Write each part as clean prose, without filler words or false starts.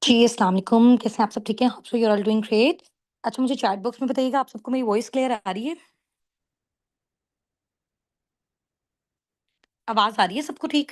जी, अस्सलाम वालेकुम। कैसे हैं आप सब? ठीक हैं? Hope so you are all doing great. अच्छा, मुझे चैट बॉक्स में बताइएगा, आप सबको मेरी वॉइस क्लियर आ रही है? आवाज़ आ रही है सबको ठीक?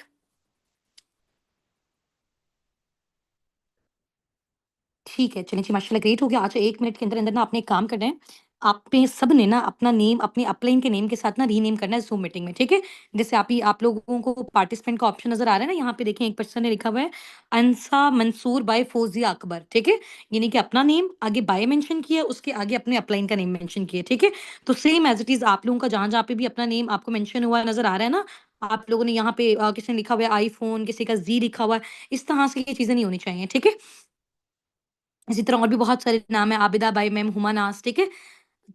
ठीक है, चलिए जी, माशाल्लाह ग्रेट हो गया। अच्छा, 1 मिनट के अंदर-अंदर ना आपने एक काम करना है। आपने सब ने ना अपना नेम अपने अपलाइन के नेम के साथ ना रीनेम करना है ज़ूम मीटिंग में, ठीक है? जैसे आप लोगों को पार्टिसिपेंट का ऑप्शन नज़र आ रहा है ना, यहाँ पे देखें एक पर्सन ने लिखा हुआ है अंसा मंसूर बाय फौजिया अकबर, ठीक है? यानी कि अपना नेम, आगे बाय मेंशन किया है, उसके आगे अपने अपलाइन का नेम मेंशन किया है, ठीक है? तो सेम एज़ इट इज़ आप लोगों का जहाँ-जहाँ पे भी अपना नेम आपको मेंशन हुआ नज़र आ रहा है ना, आप लोगों ने यहाँ पे किसी ने लिखा हुआ है आईफ़ोन, किसी का ज़ी लिखा हुआ है, इस तरह से ये चीज़ें नहीं होनी चाहिए, ठीक है? इसी तरह और भी बहुत सारे नाम हैं, आबिदा बाई मैम हुमा नाज, ठीक है?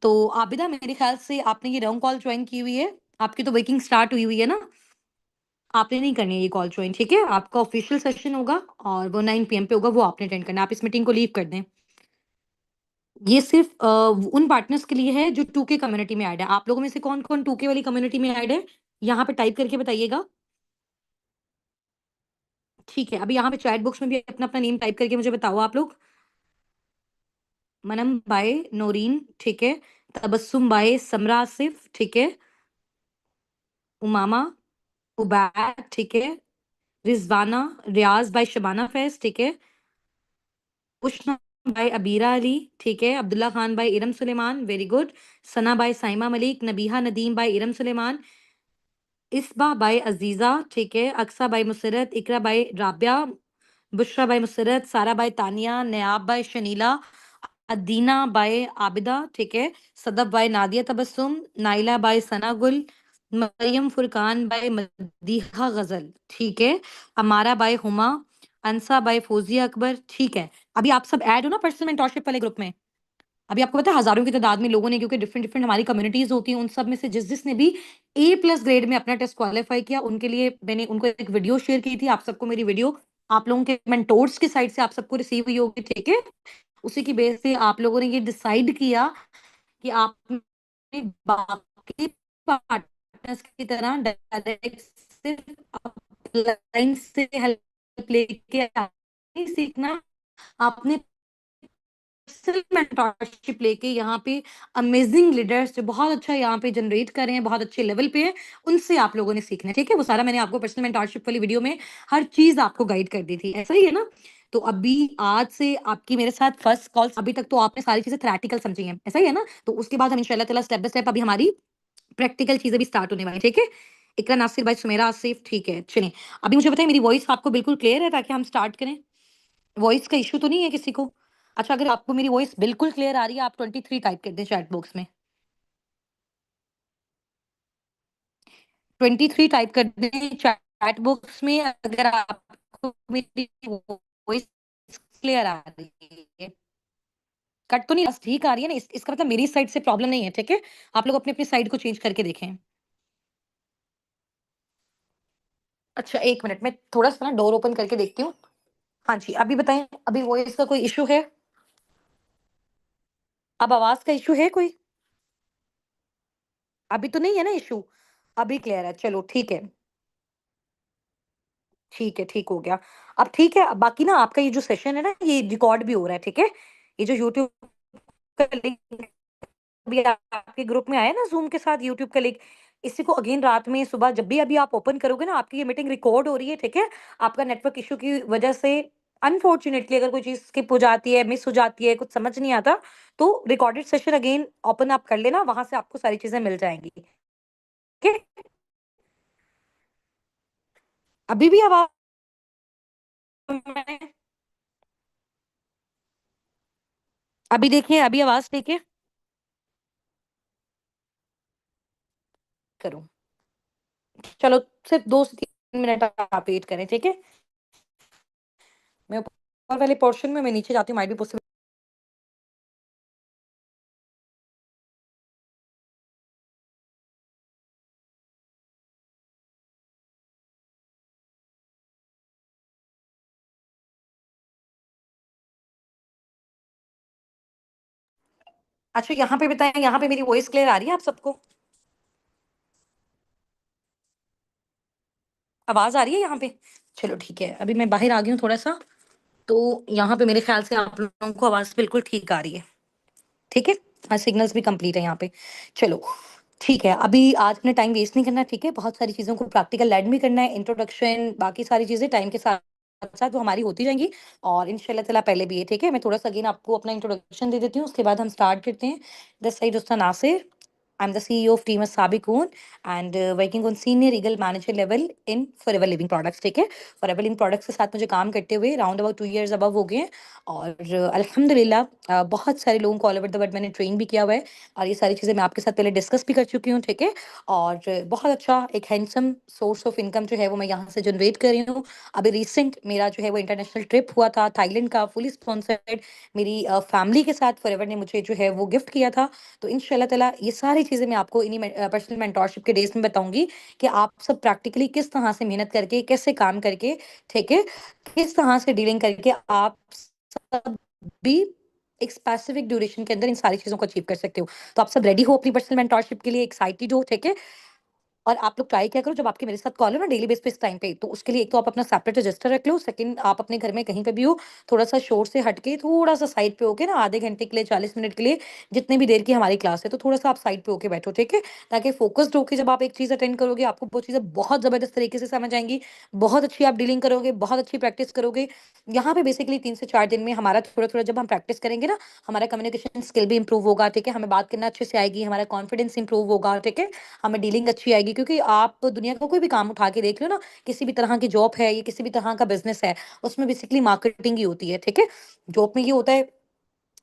तो आबिदा मेरे ख़्याल से आपने ये रॉन्ग कॉल जॉइन की हुई है। आपकी तो वर्किंग स्टार्ट हुई हुई है ना? आपने नहीं करनी है ये कॉल जॉइन, ठीक है? आपका ऑफ़िशियल सेशन होगा और वो 9 पीएम पे होगा, वो आपने अटेंड करना है। आप इस मीटिंग को लीव कर दें। ये सिर्फ़ उन पार्टनर्स के लिए है जो 2K कम्युनिटी में ऐड है। आप लोगों में से कौन-कौन 2K वाली कम्युनिटी में ऐड है? यहाँ पे टाइप करके बताइएगा। ठीक है, अभी यहाँ पे चैट बॉक्स में भी अपना-अपना नेम टाइप करके मुझे बताओ आप लोग। मनम बाय नौरीन, ठीक है? तबस्सुम बाय समरा आसिफ, ठीक है? उमामा, उबैद, ठीक है? रिज़वाना, रियाज़ बाय शबाना फैज़, ठीक है? उष्ना बाय अबीरा अली, ठीक है? Abdullah Khan by Iram Suleman, very good. Sana by Saima Malik, Nabiha Nadeem by Iram Suleman, Isba by Aziza, ठीक है? Aqsa by Musarrat, Iqra by Rabia, Bushra by Musarrat, Sara by Tania, Nayab by Shanila, Adina by Abida, ठीक है? Sadaf by Nadia Tabassum, Naila by Sana Gul, Maryam Furqan by Madiha Ghazal, ठीक है? अमारा बाय हुमा, अनसा बाय फौजिया अकबर, ठीक है। अभी आप सब ऐड हो ना पर्सनल मेंटरशिप वाले ग्रुप में? अभी आपको पता है हज़ारों की तादाद में लोगों ने, क्योंकि डिफरेंट डिफरेंट हमारी कम्युनिटीज़ होती हैं, उन सब में से जिस-जिसने भी A+ ग्रेड में अपना टेस्ट क्वालीफाई किया, उनके लिए मैंने उनको एक वीडियो शेयर की थी। आप सबको मेरी वीडियो आप लोगों के मेंटोर्स की साइड से आप सबको रिसीव हुई होगी, ठीक है? उसी की बेस से आप लोगों ने ये डिसाइड किया कि आप अपने बाकी पार्टनर्स की तरह डायरेक्ट सिर्फ अपलाइन से हेल्प लेके नहीं सीखना, आपने सिर्फ मेंटरशिप लेके यहाँ पे अमेजिंग लीडर्स जो बहुत अच्छा यहाँ पे जनरेट कर रहे हैं, बहुत अच्छे लेवल पे हैं, उनसे आप लोगों ने सीखना है, ठीक है? वो सारा मैंने आपको पर्सनल मेंटरशिप वाली वीडियो में हर चीज़ आपको गाइड कर दी थी, ऐसा ही है ना? तो अभी आज से आपकी मेरे साथ फर्स्ट कॉल, अभी तक तो आपने सारी चीज़ें थ्योरेटिकल समझी हैं, ऐसा ही है ना? तो उसके बाद हम इंशाल्लाह ताला स्टेप बाय स्टेप अभी हमारी प्रैक्टिकल चीज़ें भी स्टार्ट होने वाली हैं, ठीक है? इकरा नासिर बाई सुमेरा आसिफ, ठीक है, चलिए। अभी मुझे बताइए मेरी वॉइस आपको बिल्कुल क्लियर है ताकि हम स्टार्ट करें? वॉइस का इश्यू तो नहीं है किसी को? अच्छा, अगर आपको मेरी वॉइस बिल्कुल क्लियर आ रही है, आप 23 टाइप कर दें चैट बॉक्स में। 23 टाइप कर दें चैट बॉक्स में अगर आपको मेरी वॉइस क्लियर आ रही है। कट तो नहीं, बस ठीक आ रही है ना? इसका मतलब मेरी साइड से प्रॉब्लम नहीं है, ठीक है? आप लोग अपनी-अपनी साइड को चेंज करके देखें। अच्छा, 1 मिनट मैं थोड़ा-सा ना डोर ओपन करके देखती हूँ। हाँ जी, अभी बताएँ, अभी वॉइस का कोई इश्यू है? अब आवाज़ का इश्यू है कोई? अभी तो नहीं है ना इश्यू? अभी क्लियर है, चलो ठीक है। ठीक है, ठीक हो गया। अब ठीक है, अब बाकी ना आपका ये जो सेशन है ना, ये रिकॉर्ड भी हो रहा है, ठीक है? ये जो यूट्यूब का लिंक अभी आपके ग्रुप में आया है ना ज़ूम के साथ यूट्यूब का लिंक, इसी को अगेन रात में सुबह जब भी अभी आप ओपन करोगे ना, आपकी ये मीटिंग रिकॉर्ड हो रही है, ठीक है? आपका नेटवर्क इश्यू की वजह से अनफॉर्च्यूनेटली अगर कोई चीज़ स्किप हो जाती है, मिस हो जाती है, कुछ समझ नहीं आता, तो रिकॉर्डेड सेशन अगेन ओपन आप कर लेना, वहाँ से आपको सारी चीज़ें मिल जाएँगी, ठीक है? अभी भी आवाज़ में अभी देखिए, अभी आवाज़ ठीक है? करूँ। चलो सिर्फ 2 से 3 मिनट आप वेट करें, ठीक है? मैं ऊपर वाले पोर्शन में मैं नीचे जाती हूँ, माइट बी पॉसिबल। अच्छा, यहाँ पे बताएँ, यहाँ पे मेरी वॉइस क्लियर आ रही है आप सबको? आवाज़ आ रही है यहाँ पे? चलो ठीक है, अभी मैं बाहर आ गई हूँ थोड़ा-सा, तो यहाँ पे मेरे ख्याल से आप लोगों को आवाज़ बिल्कुल ठीक आ रही है, ठीक है? सिग्नल्स भी कंप्लीट है यहाँ पे। चलो, ठीक है, अभी आज अपना टाइम वेस्ट नहीं करना, ठीक है? बहुत सारी चीज़ों को प्रैक्टिकल लर्न भी करना है, इंट्रोडक्शन, बाकी सारी चीज़ें टाइम के साथ-साथ वो हमारी होती जाएँगी और इंशाल्लाह ताला पहले भी है, ठीक है? मैं थोड़ा-सा अगेन आपको अपना इंट्रोडक्शन दे देती हूँ, उसके बाद हम स्टार्ट करते हैं। This side Ustad Nasir, I am the CEO of team Sabiqoon and working on senior legal manager level in Forever Living Products, ठीक है? फॉरएवर लिविंग प्रोडक्ट्स के साथ मुझे काम करते हुए राउंड अबाउट 2 इयर्स अबव हो गए हैं और अल्हम्दुलिल्लाह बहुत सारे लोगों को ऑल ओवर द वर्ल्ड मैंने ट्रेन भी किया हुआ है और ये सारी चीज़ें मैं आपके साथ पहले डिस्कस भी कर चुकी हूँ, ठीक है? और बहुत अच्छा एक हैंडसम सोर्स ऑफ इनकम जो है वो मैं यहाँ से जनरेट कर रही हूँ। अभी रिसेंट मेरा जो है वो इंटरनेशनल ट्रिप हुआ था थाईलैंड का, फुली स्पॉन्सर्ड। मेरी फैमिली के साथ फॉरएवर ने मुझे जो है वो गिफ्ट किया था। तो इंशाल्लाह ताला ये सारी चीज़ें मैं आपको इन्हीं पर्सनल मेंटोरशिप के डेज़ में बताऊँगी कि आप सब प्रैक्टिकली किस तरह से मेहनत करके, कैसे काम करके, ठीक है? किस तरह से डीलिंग करके आप सब भी एक स्पेसिफिक ड्यूरेशन के अंदर इन सारी चीज़ों को अचीव कर सकते हो। तो आप सब रेडी हो अपनी पर्सनल मेंटोरशिप के लिए, एक्साइटेड हो, ठीक है? और आप लोग ट्राई क्या करो जब आपके मेरे साथ कॉल हो ना डेली बेस पे इस टाइम पे, तो उसके लिए एक तो आप अपना सेपरेट रजिस्टर रख लो, सेकंड आप अपने घर में कहीं पे भी हो, थोड़ा-सा शोर से हट के थोड़ा-सा साइड पे होके ना आधे घंटे के लिए, 40 मिनट के लिए, जितनी भी देर की हमारी क्लास है, तो थोड़ा-सा आप साइड पे होके बैठो, ठीक है? ताकि फ़ोकस्ड होके जब आप एक चीज़ अटेंड करोगे, आपको वो चीज़ें बहुत ज़बरदस्त तरीके से समझ आएँगी, बहुत अच्छी आप डीलिंग करोगे, बहुत अच्छी प्रैक्टिस करोगे। यहाँ पे बेसिकली 3 से 4 दिन में हमारा थोड़ा-थोड़ा जब हम प्रैक्टिस करेंगे ना, हमारा कम्युनिकेशन स्किल भी इम्प्रूव होगा, ठीक है? हमें बात करना अच्छे से आएगी, हमारा कॉन्फिडेंस इम्प्रूव होगा, ठीक है? हमें डीलिंग अच्छी आएगी क्योंकि आप दुनिया का कोई भी काम उठा के देख लो ना, किसी भी तरह की जॉब है या किसी भी तरह का बिज़नेस है, उसमें बेसिकली मार्केटिंग ही होती है, ठीक है? जॉब में ये होता है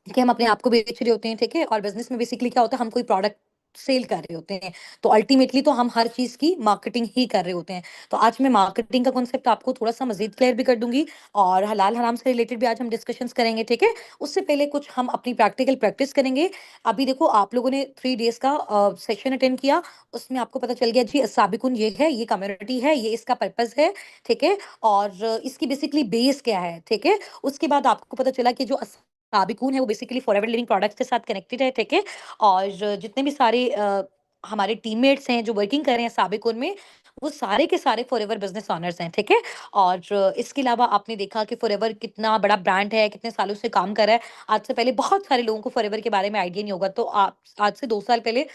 कि हम अपने आप को बेच रहे होते हैं, ठीक है? और बिज़नेस में बेसिकली क्या होता है, हम कोई प्रोडक्ट सेल कर रहे होते हैं। तो अल्टीमेटली तो हम हर चीज़ की मार्केटिंग ही कर रहे होते हैं। तो आज मैं मार्केटिंग का कॉन्सेप्ट आपको थोड़ा-सा मज़ीद क्लियर भी कर दूँगी और हलाल-हराम से रिलेटेड भी आज हम डिस्कशंस करेंगे, ठीक है? उससे पहले कुछ हम अपनी प्रैक्टिकल प्रैक्टिस करेंगे। अभी देखो आप लोगों ने 3 डेज़ का सेशन अटेंड किया, उसमें आपको पता चल गया जी साबिकुन ये है, ये कम्युनिटी है, ये इसका पर्पज़ है, ठीक है? और इसकी बेसिकली बेस क्या है, ठीक है? उसके बाद आपको पता चला कि जो साबिकून है वो बेसिकली फॉरएवर लिविंग प्रोडक्ट्स के साथ कनेक्टेड है, ठीक है? और जितने भी सारे हमारे टीममेट्स हैं जो वर्किंग कर रहे हैं साबिकून में, वो सारे के सारे फॉरएवर बिज़नेस ओनर्स हैं, ठीक है? और इसके अलावा आपने देखा कि फॉरएवर कितना बड़ा ब्रांड है, कितने सालों से काम कर रहा है। आज से पहले बहुत सारे लोगों को फॉरएवर के बारे में आइडिया नहीं होगा, तो आप आज से 2 साल पहले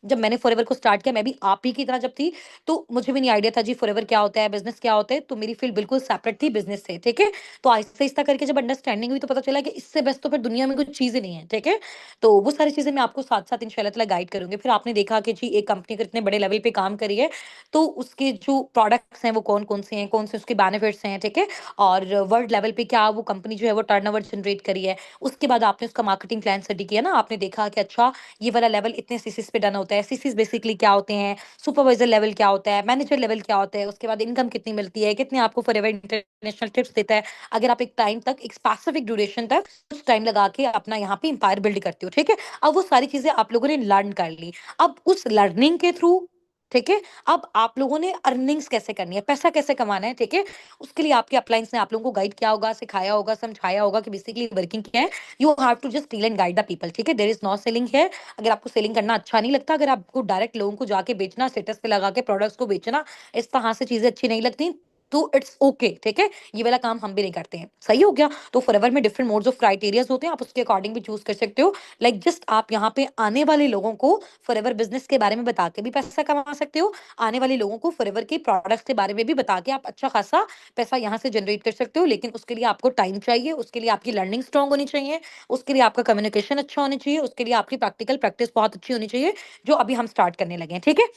जब मैंने फॉरएवर को स्टार्ट किया, मैं भी आप ही की तरह जब थी, तो मुझे भी नहीं आइडिया था जी फॉरएवर क्या होता है, बिज़नेस क्या होता है, तो मेरी फ़ील्ड बिल्कुल सेपरेट थी बिज़नेस से, ठीक है? तो आहिस्ता-आहिस्ता करके जब अंडरस्टैंडिंग हुई तो पता चला कि इससे बेस्ट तो फिर दुनिया में कुछ चीज़ें नहीं है, ठीक है? तो वो सारी चीज़ें मैं आपको साथ-साथ इंशाल्लाह ताला गाइड करूँगी। फिर आपने देखा कि जी एक कंपनी अगर इतने बड़े लेवल पे काम कर रही है, तो उसके जो प्रोडक्ट्स हैं वो कौन-कौन से हैं, कौन से उसके बेनिफिट्स हैं, ठीक है? और वर्ल्ड लेवल पे क्या वो कंपनी जो है वो टर्नओवर जनरेट करी है। उसके बाद आपने उसका मार्केटिंग प्लान स्टडी किया ना, आपने देखा कि अच्छा ये वाला लेवल इतने सीसीस पे डन होता है। सीसीस बेसिकली क्या होते हैं, सुपरवाइजर लेवल क्या होता है, मैनेजर लेवल क्या होता है, उसके बाद इनकम कितनी मिलती है, कितने आपको फॉरएवर इंटरनेशनल टिप्स देता है। अगर आप एक टाइम तक, एक स्पेसिफिक ड्यूरेशन तक कुछ टाइम लगा के अपना यहाँ पे एम्पायर बिल्ड करते हो, ठीक है? अब वो सारी चीज़ें आप लोगों ने लर्न कर ली। अब उस लर्निंग के थ्रू, ठीक है? अब आप लोगों ने अर्निंग्स कैसे करनी है, पैसा कैसे कमाना है, ठीक है? उसके लिए आपके अपलाइन्स ने आप लोगों को गाइड किया होगा, सिखाया होगा, समझाया होगा कि बेसिकली वर्किंग क्या है। You have to just deal and guide the people, ठीक है? There is no selling here. अगर आपको सेलिंग करना अच्छा नहीं लगता, अगर आपको डायरेक्ट लोगों को जाके बेचना, स्टेटस पे लगा के प्रोडक्ट्स को बेचना, इस तरह से चीज़ें अच्छी नहीं लगती, तो इट्स ओके, ठीक है? ये वाला काम हम भी नहीं करते हैं। सही हो गया? तो फॉरएवर में डिफरेंट मोड्स ऑफ क्राइटेरियाज़ होते हैं, आप उसके अकॉर्डिंग भी चूज़ कर सकते हो। लाइक जस्ट आप यहाँ पे आने वाले लोगों को फॉरएवर बिज़नेस के बारे में बता के भी पैसा कमा सकते हो। आने वाले लोगों को फॉरएवर के प्रोडक्ट्स के बारे में भी बता के आप अच्छा खासा पैसा यहाँ से जनरेट कर सकते हो। लेकिन उसके लिए आपको टाइम चाहिए, उसके लिए आपकी लर्निंग स्ट्रांग होनी चाहिए, उसके लिए आपका कम्युनिकेशन अच्छा होना चाहिए, उसके लिए आपकी प्रैक्टिकल प्रैक्टिस बहुत अच्छी होनी चाहिए, जो अभी हम स्टार्ट करने लगे हैं, ठीक है?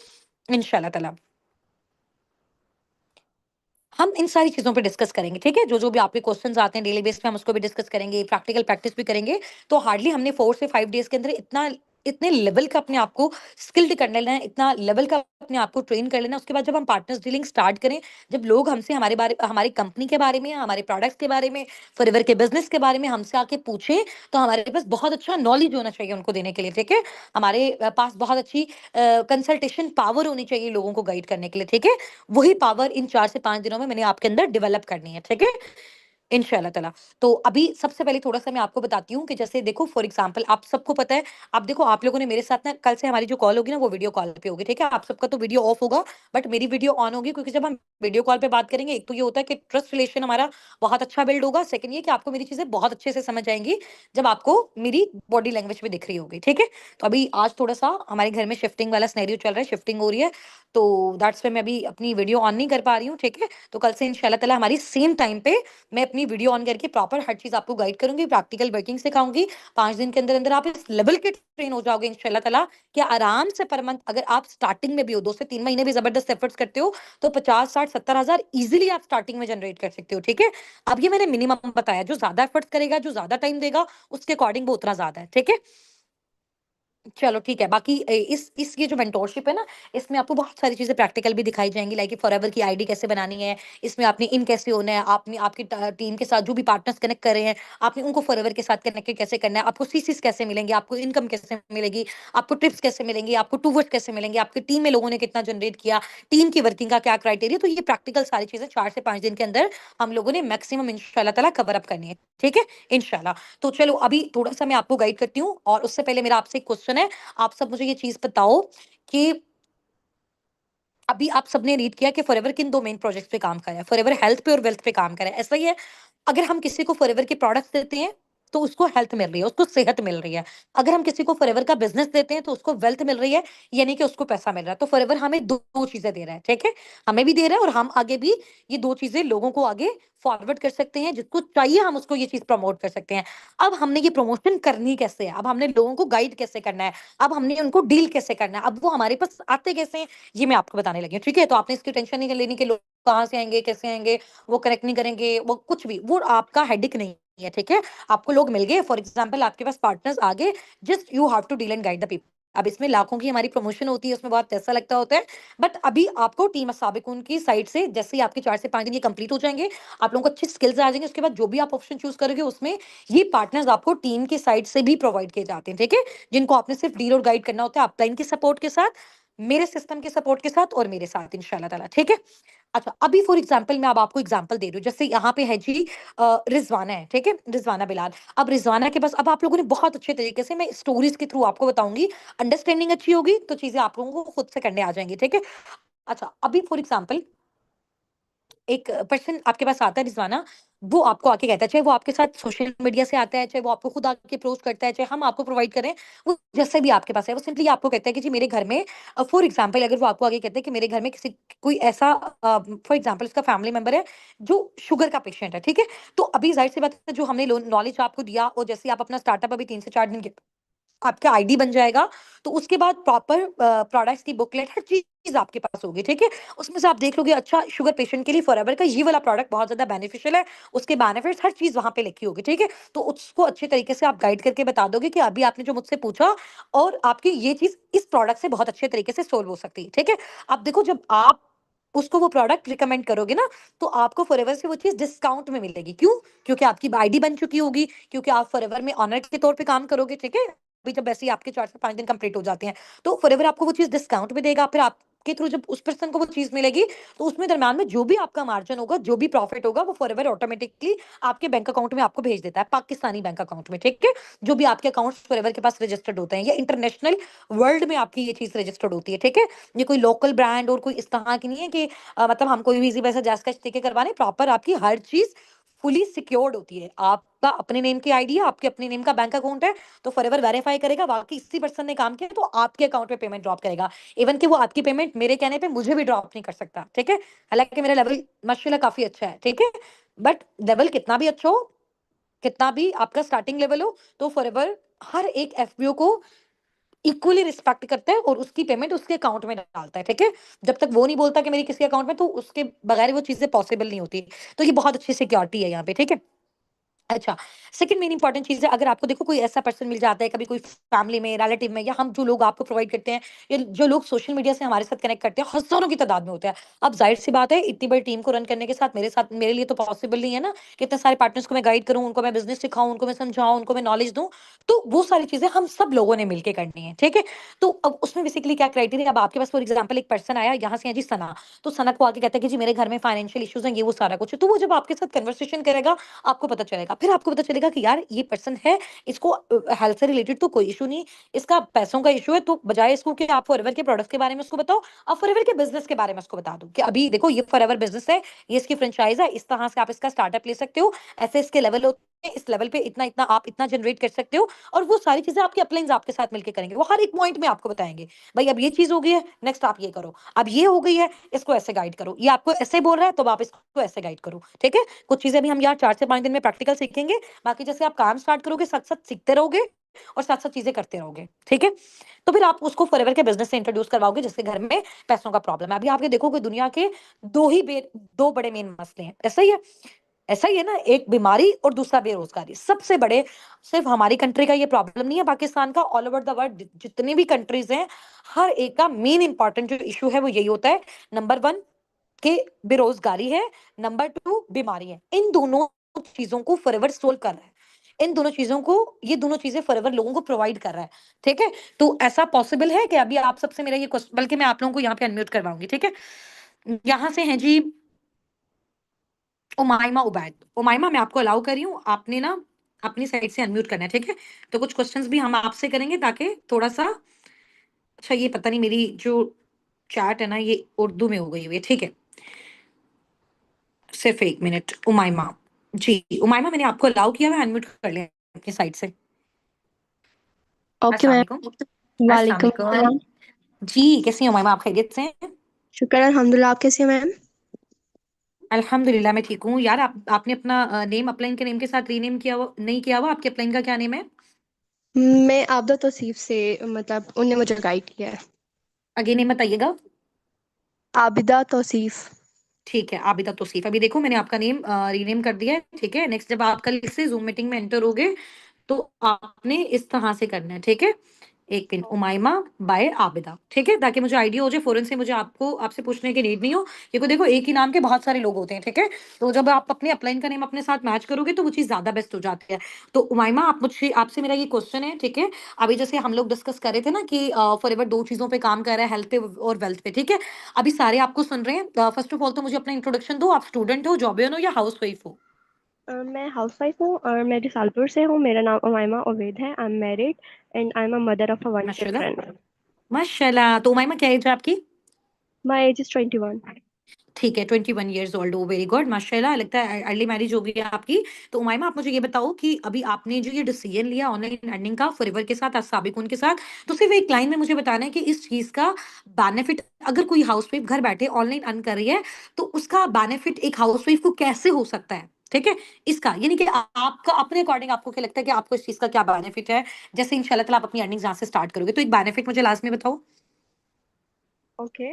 इंशाल्लाह ताला। हम इन सारी चीज़ों पे डिस्कस करेंगे, ठीक है? जो-जो भी आपके क्वेश्चन्स आते हैं डेली बेस पे हम उसको भी डिस्कस करेंगे, प्रैक्टिकल प्रैक्टिस भी करेंगे। तो हार्डली हमने 4 से 5 डेज़ के अंदर इतने लेवल का अपने आप को स्किल्ड कर लेना है, इतना लेवल का अपने आप को ट्रेन कर लेना है। उसके बाद जब हम पार्टनर्स डीलिंग स्टार्ट करें, जब लोग हमसे हमारी कंपनी के बारे में, हमारे प्रोडक्ट्स के बारे में, फॉरएवर के बिज़नेस के बारे में हमसे आके पूछें, तो हमारे पास बहुत अच्छा नॉलेज होना चाहिए उनको देने के लिए, ठीक है? हमारे पास बहुत अच्छी कंसल्टेशन पावर होनी चाहिए लोगों को गाइड करने के लिए, ठीक है? वही पावर इन 4 से 5 दिनों में मैंने आपके अंदर डेवलप करनी है, ठीक है? इंशाल्लाह ताला। तो अभी सबसे पहले थोड़ा-सा मैं आपको बताती हूँ कि जैसे देखो फॉर एग्ज़ाम्पल आप सबको पता है, अब देखो आप लोगों ने मेरे साथ ना कल से हमारी जो कॉल होगी ना वो वीडियो कॉल पे होगी, ठीक है? आप सबका तो वीडियो ऑफ होगा, बट मेरी वीडियो ऑन होगी, क्योंकि जब हम वीडियो कॉल पे बात करेंगे, एक तो ये होता है कि ट्रस्ट रिलेशन हमारा बहुत अच्छा बिल्ड होगा, सेकंड ये कि आपको मेरी चीज़ें बहुत अच्छे से समझ आएँगी, जब आपको मेरी बॉडी लैंग्वेज भी दिख रही होगी, ठीक है? तो अभी आज थोड़ा-सा हमारे घर में शिफ्टिंग वाला सिनेरियो चल रहा है, शिफ्टिंग हो रही है, तो दैट्स व्हाई मैं अभी अपनी वीडियो ऑन नहीं कर पा रही हूँ, ठीक है? तो कल से इंशाल्लाह ताला हमारी सेम टाइम पे मैं अपनी वीडियो ऑन करके प्रॉपर हर चीज़ आपको गाइड करूँगी, प्रैक्टिकल वर्किंग सिखाऊँगी। 5 दिन के अंदर-अंदर आप इस लेवल के ट्रेन हो जाओगे इंशाल्लाह ताला कि आराम से पर मंथ अगर आप स्टार्टिंग में भी हो, 2 से 3 महीने भी ज़बरदस्त एफर्ट्स करते हो, तो 50, 60, 70 हज़ार ईज़िली आप स्टार्टिंग में जनरेट कर सकते हो, ठीक है? अब ये मैंने मिनिमम बताया, जो ज़्यादा एफर्ट्स करेगा, जो ज़्यादा टाइम देगा, उसके अकॉर्डिंग वो उतना ज़्यादा है, ठीक है? चलो ठीक है। बाकी इस ये जो मेंटोरशिप है ना, इसमें आपको बहुत सारी चीज़ें प्रैक्टिकल भी दिखाई जाएँगी, लाइक फॉरएवर की आईडी कैसे बनानी है, इसमें आपने इन कैसे होना है, आपने आपकी टीम के साथ जो भी पार्टनर्स कनेक्ट कर रहे हैं, आपने उनको फॉरएवर के साथ कनेक्टेड कैसे करना है, आपको सीसीज़ कैसे मिलेंगे, आपको इनकम कैसे मिलेगी, आपको टिप्स कैसे मिलेंगी, आपको टूवर्स कैसे मिलेंगे, आपकी टीम में लोगों ने कितना जनरेट किया, टीम की वर्किंग का क्या क्राइटेरिया, तो ये प्रैक्टिकल सारी चीज़ें 4 से 5 दिन के अंदर हम लोगों ने मैक्सिमम इंशाल्लाह ताला कवर अप करनी है। ठीक है? इंशाल्लाह। तो चलो अभी थोड़ा-सा मैं आपको गाइड करती हूँ, और उससे पहले मेरा आपसे एक क्वेश्चन है। आप सब मुझे ये चीज़ बताओ कि अभी आप सबने रीड किया कि फॉरएवर किन 2 मेन प्रोजेक्ट्स पे काम कर रहा है। फॉरएवर हेल्थ पे और वेल्थ पे काम कर रहा है। ऐसा ही है, अगर हम किसी को फॉरएवर के प्रोडक्ट्स देते हैं, तो उसको हेल्थ मिल रही है, उसको सेहत मिल रही है। अगर हम किसी को फॉरएवर का बिज़नेस देते हैं, तो उसको वेल्थ मिल रही है, यानी कि उसको पैसा मिल रहा है। तो फॉरएवर हमें 2 चीज़ें दे रहा है, ठीक है? हमें भी दे रहा है, और हम आगे भी ये 2 चीज़ें लोगों को आगे फॉरवर्ड कर सकते हैं, जिसको चाहिए हम उसको ये चीज़ प्रमोट कर सकते हैं। अब हमने ये प्रमोशन करनी कैसे है? अब हमने लोगों को गाइड कैसे करना है? अब हमने उनको डील कैसे करना है? अब वो हमारे पास आते कैसे हैं? ये मैं आपको बताने लगी हूँ, ठीक है? तो आपने इसकी टेंशन नहीं लेनी कि लोग कहाँ से आएँगे, कैसे आएँगे, वो कनेक्ट नहीं करेंगे, वो कुछ भी, वो आपका हेडेक नहीं है, ठीक है? आपको लोग मिल गए, फॉर एग्ज़ाम्पल आपके पास पार्टनर्स आ गए, just you have to deal and guide the people. अब इसमें लाखों की हमारी प्रमोशन होती है, उसमें बहुत पैसा लगता होता है, बट अभी आपको टीम साबिकुन की साइड से जैसे ही आपके 4 से 5 दिन ये कंप्लीट हो जाएँगे, आप लोगों को अच्छी स्किल्स आ जाएँगी, उसके बाद जो भी आप ऑप्शन चूज़ करोगे, उसमें ये पार्टनर्स आपको टीम की साइड से भी प्रोवाइड किए जाते हैं, ठीक है? जिनको आपने सिर्फ डील और गाइड करना होता है अपलाइन के सपोर्ट के साथ, मेरे सिस्टम के सपोर्ट के साथ और मेरे साथ इंशाल्लाह ताला, ठीक है? अच्छा, अभी फॉर एग्ज़ाम्पल मैं अब आपको एग्ज़ाम्पल दे रही हूँ, जैसे यहाँ पे है जी रिज़वाना है, ठीक है? रिज़वाना बिलाल। अब रिज़वाना के पास अब आप लोगों ने बहुत अच्छे तरीके से, मैं स्टोरीज़ के थ्रू आपको बताऊँगी, अंडरस्टैंडिंग अच्छी होगी, तो चीज़ें आप लोगों को खुद से करने आ जाएँगी, ठीक है? अच्छा, अभी फॉर एग्ज़ाम्पल एक पर्सन आपके पास आता है रिज़वाना, वो आपको आके कहता है, चाहे वो आपके साथ सोशल मीडिया से आता है, चाहे वो आपको खुद आके अप्रोच करता है, चाहे हम आपको प्रोवाइड करें, वो जैसे भी आपके पास है, वो सिंपली आपको कहता है कि जी मेरे घर में फॉर एग्ज़ाम्पल अगर वो आपको आगे कहते हैं कि मेरे घर में किसी कोई ऐसा फॉर एग्ज़ाम्पल उसका फैमिली मेंबर है, जो शुगर का पेशेंट है, ठीक है? तो अभी ज़ाहिर-सी बात है, जो हमने लो नॉलेज आपको दिया, और जैसे ही आप अपना स्टार्टअप अभी 3 से 4 दिन के आपका आईडी बन जाएगा, तो उसके बाद प्रॉपर प्रोडक्ट्स की बुकलेट हर चीज़ आपके पास होगी, ठीक है? उसमें से आप देख लोगे, अच्छा शुगर पेशेंट के लिए फॉरएवर का ये वाला प्रोडक्ट बहुत ज़्यादा बेनिफिशियल है, उसके बेनिफिट्स हर चीज़ वहाँ पे लिखी होगी, ठीक है? तो उसको अच्छे तरीके से आप गाइड करके बता दोगे कि अभी आपने जो मुझसे पूछा, और आपकी ये चीज़ इस प्रोडक्ट से बहुत अच्छे तरीके से सोल्व हो सकती है, ठीक है? अब देखो, जब आप उसको वो प्रोडक्ट रिकमेंड करोगे ना, तो आपको फॉरएवर से वो चीज़ डिस्काउंट में मिलेगी। क्यों? क्योंकि आपकी आईडी बन चुकी होगी, क्योंकि आप फॉरएवर में ओनर के तौर पे काम करोगे, ठीक है? अभी जब वैसे ही आपके 4 से 5 दिन कंप्लीट हो जाते हैं, तो फॉरएवर आपको वो चीज़ डिस्काउंट में देगा, फिर आपके थ्रू जब उस पर्सन को वो चीज़ मिलेगी, तो उसमें दरम्यान में जो भी आपका मार्जिन होगा, जो भी प्रॉफिट होगा, वो फॉरएवर ऑटोमैटिकली आपके बैंक अकाउंट में आपको भेज देता है, पाकिस्तानी बैंक अकाउंट में, ठीक है? जो भी आपके अकाउंट्स फॉरएवर के पास रजिस्टर्ड होते हैं, या इंटरनेशनल वर्ल्ड में आपकी ये चीज़ रजिस्टर्ड होती है, ठीक है? ये कोई लोकल ब्रांड और कोई इस तरह की नहीं है कि मतलब हम कोई भी इज़ी वैसे जैज़ कैश देके करवाने, प्रॉपर आपकी हर चीज़ फुली सिक्योर्ड होती है। आपका अपने नेम की आईडी है, आपके अपने नेम का बैंक अकाउंट है, तो फॉरएवर वेरीफाई करेगा वाक़ई इसी पर्सन ने काम किया, तो आपके अकाउंट में पेमेंट ड्रॉप करेगा। इवन कि वो आपकी पेमेंट मेरे कहने पे मुझे भी ड्रॉप नहीं कर सकता, ठीक है? हालाँकि मेरा लेवल माशाल्लाह काफ़ी अच्छा है, ठीक है? बट लेवल कितना भी अच्छा हो, कितना भी आपका स्टार्टिंग लेवल हो, तो फॉरएवर हर एक एफपीओ को इक्वली रिस्पेक्ट करता है, और उसकी पेमेंट उसके अकाउंट में डालता है, ठीक है? जब तक वो नहीं बोलता कि मेरी किसी अकाउंट में, तो उसके बगैर वो चीज़ें पॉसिबल नहीं होती। तो ये बहुत अच्छी सिक्योरिटी है यहाँ पे, ठीक है? अच्छा, सेकंड मेन इंपॉर्टेंट चीज़ है, अगर आपको देखो कोई ऐसा पर्सन मिल जाता है, कभी कोई फैमिली में, रिलेटिव में, या हम जो लोग आपको प्रोवाइड करते हैं, या जो लोग सोशल मीडिया से हमारे साथ कनेक्ट करते हैं, हज़ारों की तादाद में होते हैं। अब ज़ाहिर-सी बात है, इतनी बड़ी टीम को रन करने के साथ मेरे लिए तो पॉसिबल नहीं है ना कि इतने सारे पार्टनर्स को मैं गाइड करूँ, उनको मैं बिज़नेस सिखाऊँ, उनको मैं समझाऊँ, उनको मैं नॉलेज दूँ। तो वो सारी चीज़ें हम सब लोगों ने मिलके करनी है, ठीक है? तो अब उसमें बेसिकली क्या क्राइटेरिया, अब आपके पास फॉर एग्ज़ाम्पल एक पर्सन आया, यहाँ से है जी सना, तो सना को आके कहता है कि जी मेरे घर में फाइनेंशियल इश्यूज़ हैं, ये वो सारा कुछ है। तो वो जब आपके साथ कन्वर्सेशन करेगा, आपको पता चलेगा। फिर आपको पता चलेगा कि यार ये पर्सन है, इसको हेल्थ से रिलेटेड तो कोई इश्यू नहीं, इसका पैसों का इश्यू है, तो बजाय इसको कि आप फॉरएवर के प्रोडक्ट्स के बारे में उसको बताओ, आप फॉरएवर के बिज़नेस के बारे में उसको बता दो कि अभी देखो ये फॉरएवर बिज़नेस है, ये इसकी फ्रैंचाइज़ है, इस तरह से आप इसका स्टार्टअप ले सकते हो, ऐसे इसके लेवल होते हैं, इस लेवल पे इतना-इतना आप इतना जनरेट कर सकते हो, और वो सारी चीज़ें आपके अपलाइन्स आपके साथ मिलके करेंगे। वो हर एक पॉइंट में आपको बताएँगे, भई अब ये चीज़ हो गई है, नेक्स्ट आप ये करो, अब ये हो गई है, इसको ऐसे गाइड करो, ये आपको ऐसे बोल रहा है, तो अब आप इसको ऐसे गाइड करो, ठीक है? कुछ चीज़ें भी हम यहाँ 4 से 5 दिन में प्रैक्टिकल सीखेंगे, बाकी जैसे आप काम स्टार्ट करोगे, साथ-साथ सीखते रहोगे और साथ-साथ चीज़ें करते रहोगे, ठीक है? तो फिर आप उसको फॉरएवर के बिज़नेस से इंट्रोड्यूस करवाओगे, जिसके घर में पैसों का प्रॉब्लम है। अभी आप ये देखो कि दुनिया के 2 ही बे 2 बड़े मेन मसले हैं, ऐसा ही है? ऐसा ही है ना? एक बीमारी और दूसरा बेरोज़गारी। सबसे बड़े, सिर्फ़ हमारी कंट्री का ये प्रॉब्लम नहीं है, पाकिस्तान का, ऑल ओवर द वर्ल्ड जितनी भी कंट्रीज़ हैं, हर एक का मेन इम्पोर्टेंट जो इश्यू है वो यही होता है। नंबर 1 कि बेरोज़गारी है, नंबर 2 बीमारी है। इन दोनों चीज़ों को फॉरएवर सोल्व कर रहा है। इन दोनों चीज़ों को, ये दोनों चीज़ें फॉरएवर लोगों को प्रोवाइड कर रहा है, ठीक है? तो ऐसा पॉसिबल है कि अभी आप सबसे मेरा ये बल्कि मैं आप लोगों को यहाँ पे अनम्यूट करवाऊँगी, ठीक है? यहाँ से हैं जी उमाइमा उबैद। उमाइमा, मैं आपको अलाउ कर रही हूँ, आपने ना अपनी साइड से अनम्यूट करना है, ठीक है? तो कुछ क्वेश्चंस भी हम आपसे करेंगे ताकि थोड़ा-सा, अच्छा ये पता नहीं मेरी जो चैट है ना ये उर्दू में हो गई हुई है, ठीक है? सिर्फ 1 मिनट उमाइमा। जी, उमाइमा मैंने आपको अलाउ किया है, अनम्यूट कर लें अपनी साइड से। ओके अस्सलाम मैम। वालेकुम। अस्सलाम वालेकुम वालेकुम। अस्सलाम। जी, कैसी हैं उमाइमा, आप खैरियत से हैं? शुक्र अल्हम्दुलिल्लाह। आप कैसी हैं मैम? अल्हम्दुलिल्लाह मैं ठीक हूँ। यार आपने अपना नेम अपलाइन के नेम के साथ रीनेम किया हुआ नहीं किया हुआ, आपके अपलाइन का क्या नेम है? मैं आबदा तौसीफ से, मतलब उनने मुझे गाइड किया है। अगेन नेम बताइएगा। आबिदा तौसीफ। ठीक है, आबिदा तौसीफ। अभी देखो मैंने आपका नेम रीनेम कर दिया है, ठीक है? नेक्स्ट जब आप कल से ज़ूम मीटिंग में एंटर होगे, तो आपने इस तरह से करना है, ठीक है? एक मिनट, उमाइमा बाय आबिदा, ठीक है? ताकि मुझे आइडिया हो जाए, फ़ौरन से मुझे आपको आपसे पूछने की नीड नहीं हो, क्योंकि देखो एक ही नाम के बहुत सारे लोग होते हैं, ठीक है? तो जब आप अपने अपलाइन का नेम अपने साथ मैच करोगे, तो वो चीज़ ज़्यादा बेस्ट हो जाती है। तो उमाइमा, आप मुझसे आपसे मेरा ये क्वेश्चन है, ठीक है? अभी जैसे हम लोग डिस्कस कर रहे थे ना कि फॉरएवर 2 चीज़ों पे काम कर रहा है, हेल्थ पे और वेल्थ पे, ठीक है? अभी सारे आपको सुन रहे हैं। फर्स्ट ऑफ ऑल तो मुझे अपना इंट्रोडक्शन दो, आप स्टूडेंट हो, जॉबियन हो या हाउसवाइफ हो? मैं हाउसवाइफ हूँ और मैं रिसालपुर से हूँ। मेरा नाम उमाइमा उबैद है। I am married and I am a mother of a 1 माशाल्लाह, चिल्ड्रन। माशाल्लाह। तो उमाइमा क्या एज है आपकी? My age is 21। ठीक है, 21 इयर्स ओल्ड हो, वेरी गुड, माशाल्लाह। लगता है अर्ली मैरिज हो गई है आपकी। तो उमाइमा, आप मुझे ये बताओ कि अभी आपने जो ये डिसीजन लिया ऑनलाइन अर्निंग का फॉरएवर के साथ, साबिकुन के साथ, तो सिर्फ एक लाइन में मुझे बताना है कि इस चीज का बेनिफिट, अगर कोई हाउसवाइफ घर बैठे ऑनलाइन अर्न कर रही है, तो उसका बेनिफिट एक हाउसवाइफ को कैसे हो सकता है, ठीक है? इसका यानी कि आपका अपने अकॉर्डिंग आपको क्या लगता है कि आपको इस चीज का क्या बेनिफिट है, जैसे इंशाल्लाह ताला आप अपनी अर्निंग यहाँ से स्टार्ट करोगे, तो एक बेनिफिट मुझे लास्ट में बताओ। ओके।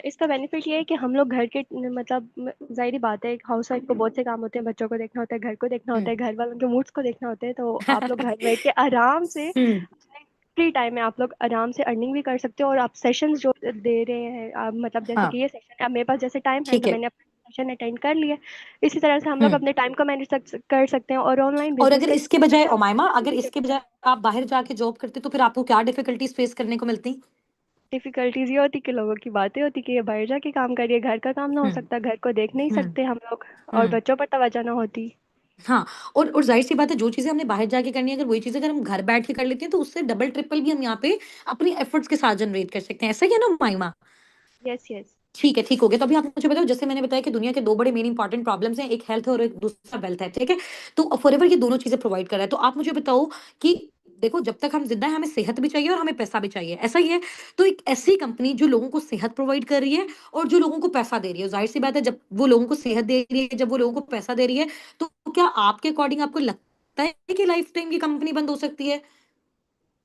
इसका बेनिफिट ये है कि हम लोग घर के, मतलब जाहिर बात है, एक हाउस वाइफ को बहुत से काम होते हैं। बच्चों को देखना होता है, घर को देखना होता हम्म। है, घर वालों के मूड्स को देखना होता है। तो आप लोग घर बैठ के आराम से हम्म। अपने फ्री टाइम में आप लोग आराम से अर्निंग भी कर सकते हो। और आप सेशंस जो दे रहे हैं, आप मतलब जैसे हाँ, कि ये सेशन, अब मेरे पास जैसे टाइम है ठीक तो है। मैंने अपना सेशन अटेंड कर लिया। इसी तरह से हम लोग हम्म। अपने टाइम को मैनेज कर सकते हैं। और ऑनलाइन और बिजनेस अगर का इसके बजाय ये उमाइमा, अगर मुझे इसके पता बजाय है। आप बाहर जाके जॉब करते, तो फिर आपको क्या डिफिकल्टीज फेस करने को मिलती? डिफिकल्टीज ये होती कि लोगों की बातें होती कि ये बाहर जाके काम करिए, घर का काम ना हो हम्म। सकता, घर को देख नहीं हम्म। सकते हम लोग, और हम्म। बच्चों पर तवज्जो ना होती। हाँ, और जाहिर सी बात है, जो चीजें हमने बाहर जाके करनी है, अगर वही चीजें अगर हम घर बैठ के कर लेते हैं, तो उससे डबल ट्रिपल भी हम यहाँ पे अपनी एफर्ट्स के साथ जनरेट कर सकते हैं, ऐसा ही है ना उमाइमा? Yes yes. ठीक है, ठीक हो गया। तो अभी आप मुझे बताओ, जैसे मैंने बताया कि दुनिया के 2 बड़े मेन इंपॉर्टेंट प्रॉब्लम्स हैं, एक हेल्थ और एक दूसरा वेल्थ है, ठीक है? तो फॉरएवर ये दोनों चीज़ें प्रोवाइड कर रहा है। तो आप मुझे बताओ कि देखो जब तक हम ज़िंदा हैं, हमें सेहत भी चाहिए और हमें पैसा भी चाहिए, ऐसा ही है? तो एक ऐसी कंपनी जो लोगों को सेहत प्रोवाइड कर रही है और जो लोगों को पैसा दे रही है, ज़ाहिर-सी बात है, जब वो लोगों को सेहत दे रही है, जब वो लोगों को पैसा दे रही है, तो क्या आपके अकॉर्डिंग आपको लगता है कि लाइफ टाइम ये कंपनी बंद हो सकती है?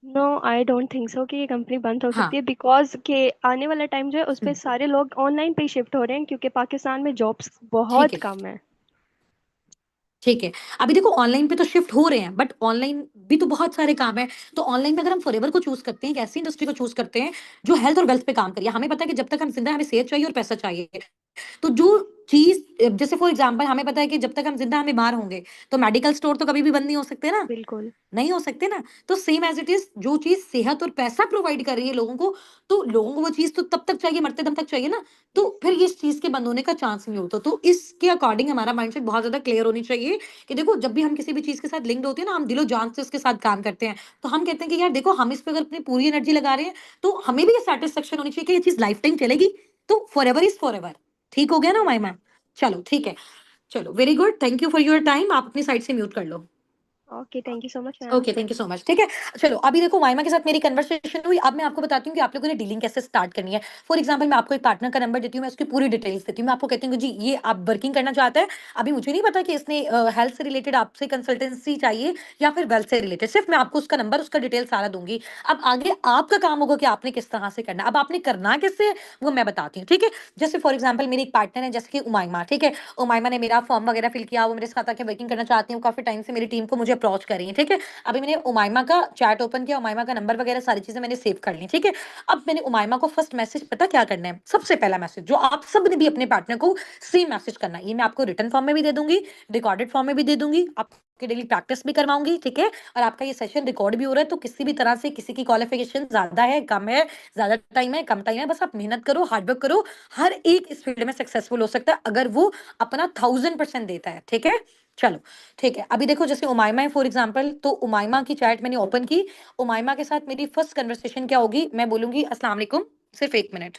No, I don't think so कि ये कंपनी बंद हो हाँ। सकती है, बिकॉज के आने वाला टाइम जो है उस हुँ, पे सारे लोग ऑनलाइन पे शिफ्ट हो रहे हैं, क्योंकि पाकिस्तान में जॉब्स ठीक बहुत है। कम है। ठीक है। अभी देखो ऑनलाइन पे तो शिफ्ट हो रहे हैं, बट ऑनलाइन भी तो बहुत सारे काम है। तो ऑनलाइन में अगर हम फॉरएवर को चूज़ करते हैं, एक ऐसी इंडस्ट्री को चूज़ करते हैं जो हेल्थ और वेल्थ पे काम करे। हमें पता है कि जब तक हम ज़िंदा हैं, हमें सेहत चाहिए और पैसा चाहिए। तो जो चीज़ जैसे फॉर एग्ज़ाम्पल हमें पता है कि जब तक हम ज़िंदा हम बीमार होंगे, तो मेडिकल स्टोर तो कभी भी बंद नहीं हो सकते ना। बिल्कुल। नहीं हो सकते ना। तो सेम एज़ इट इज़ जो चीज़ सेहत और पैसा प्रोवाइड कर रही है लोगों को, तो लोगों को वो चीज़ तो तब तक चाहिए, मरते दम तक चाहिए ना। तो फिर ये इस चीज़ के बंद होने का चांस नहीं होता। तो इसके अकॉर्डिंग हमारा माइंडसेट बहुत ज़्यादा क्लियर होनी चाहिए कि देखो जब भी हम किसी भी चीज़ के साथ लिंक्ड होते हैं ना, हम दिलो-जान से उसके साथ काम करते हैं। तो हम कहते हैं कि यार देखो हम इस पे अगर अपनी पूरी एनर्जी लगा रहे हैं, तो हमें भी ये सैटिस्फैक्शन होनी चाहिए कि ये चीज़ लाइफ टाइम चलेगी। तो फॉरएवर इज़ फॉरएवर। ठीक हो गया ना माय मैम? चलो ठीक है। चलो very good, thank you for your time. आप अपनी साइड से म्यूट कर लो। Okay, thank you so much ma'am. Okay, thank you so much. ठीक है। चलो अभी देखो माइमा के साथ मेरी कन्वर्सेशन हुई। अब मैं आपको बताती हूँ कि आप लोगों ने डीलिंग कैसे स्टार्ट करनी है। फॉर एग्जांपल मैं आपको एक पार्टनर का नंबर देती हूँ, मैं उसकी पूरी डिटेल्स देती हूँ। मैं आपको कहती हूँ कि जी ये आप वर्किंग करना चाहता है। अभी मुझे नहीं पता कि इसने हेल्थ से रिलेटेड आपसे कंसल्टेंसी चाहिए या फिर वेल्थ से रिलेटेड। सिर्फ मैं आपको उसका नंबर, उसका डिटेल सारा दूंगी। अब आगे आपका काम होगा कि आपने किस तरह से करना है। अब आपने करना कैसे है, वो मैं बताती हूँ। ठीक है। जैसे फॉर एग्जाम्पल मेरी एक पार्टनर है, जैसे कि उमाइमा। ठीक है। उमाइमा ने मेरा फॉर्म वगैरह फिल किया, वो मेरे साथ आके वर्किंग करना चाहती हूँ। काफी टाइम से मेरी टीम को मुझे अप्रोच कर रही है। ठीक है। अभी मैंने उमाइमा का चैट ओपन किया, उमाइमा का नंबर वगैरह सारी चीजें मैंने सेव कर ली। ठीक है। अब मैंने उमाइमा को फर्स्ट मैसेज पता क्या करना है, सबसे पहला मैसेज जो आप सब ने भी अपने पार्टनर को सेम मैसेज करना है। ये मैं आपको रिटर्न फॉर्म में भी दे दूंगी, रिकॉर्डेड फॉर्म में भी दे दूंगी, आपके डेली प्रैक्टिस भी करवाऊंगी। ठीक है। और आपका ये सेशन रिकॉर्ड भी हो रहा है, तो किसी भी तरह से किसी की क्वालिफिकेशन ज्यादा है, कम है, ज्यादा टाइम है, कम टाइम है, बस आप मेहनत करो, हार्डवर्क करो। हर एक इस फील्ड में सक्सेसफुल हो सकता है अगर वो अपना 1000% देता है। ठीक है। चलो ठीक है। अभी देखो जैसे उमाइमा है फॉर एग्जांपल, तो उमाइमा की चैट मैंने ओपन की। उमाइमा के साथ मेरी फर्स्ट कन्वर्सेशन क्या होगी, मैं बोलूंगी अस्सलाम वालेकुम। सिर्फ 1 मिनट।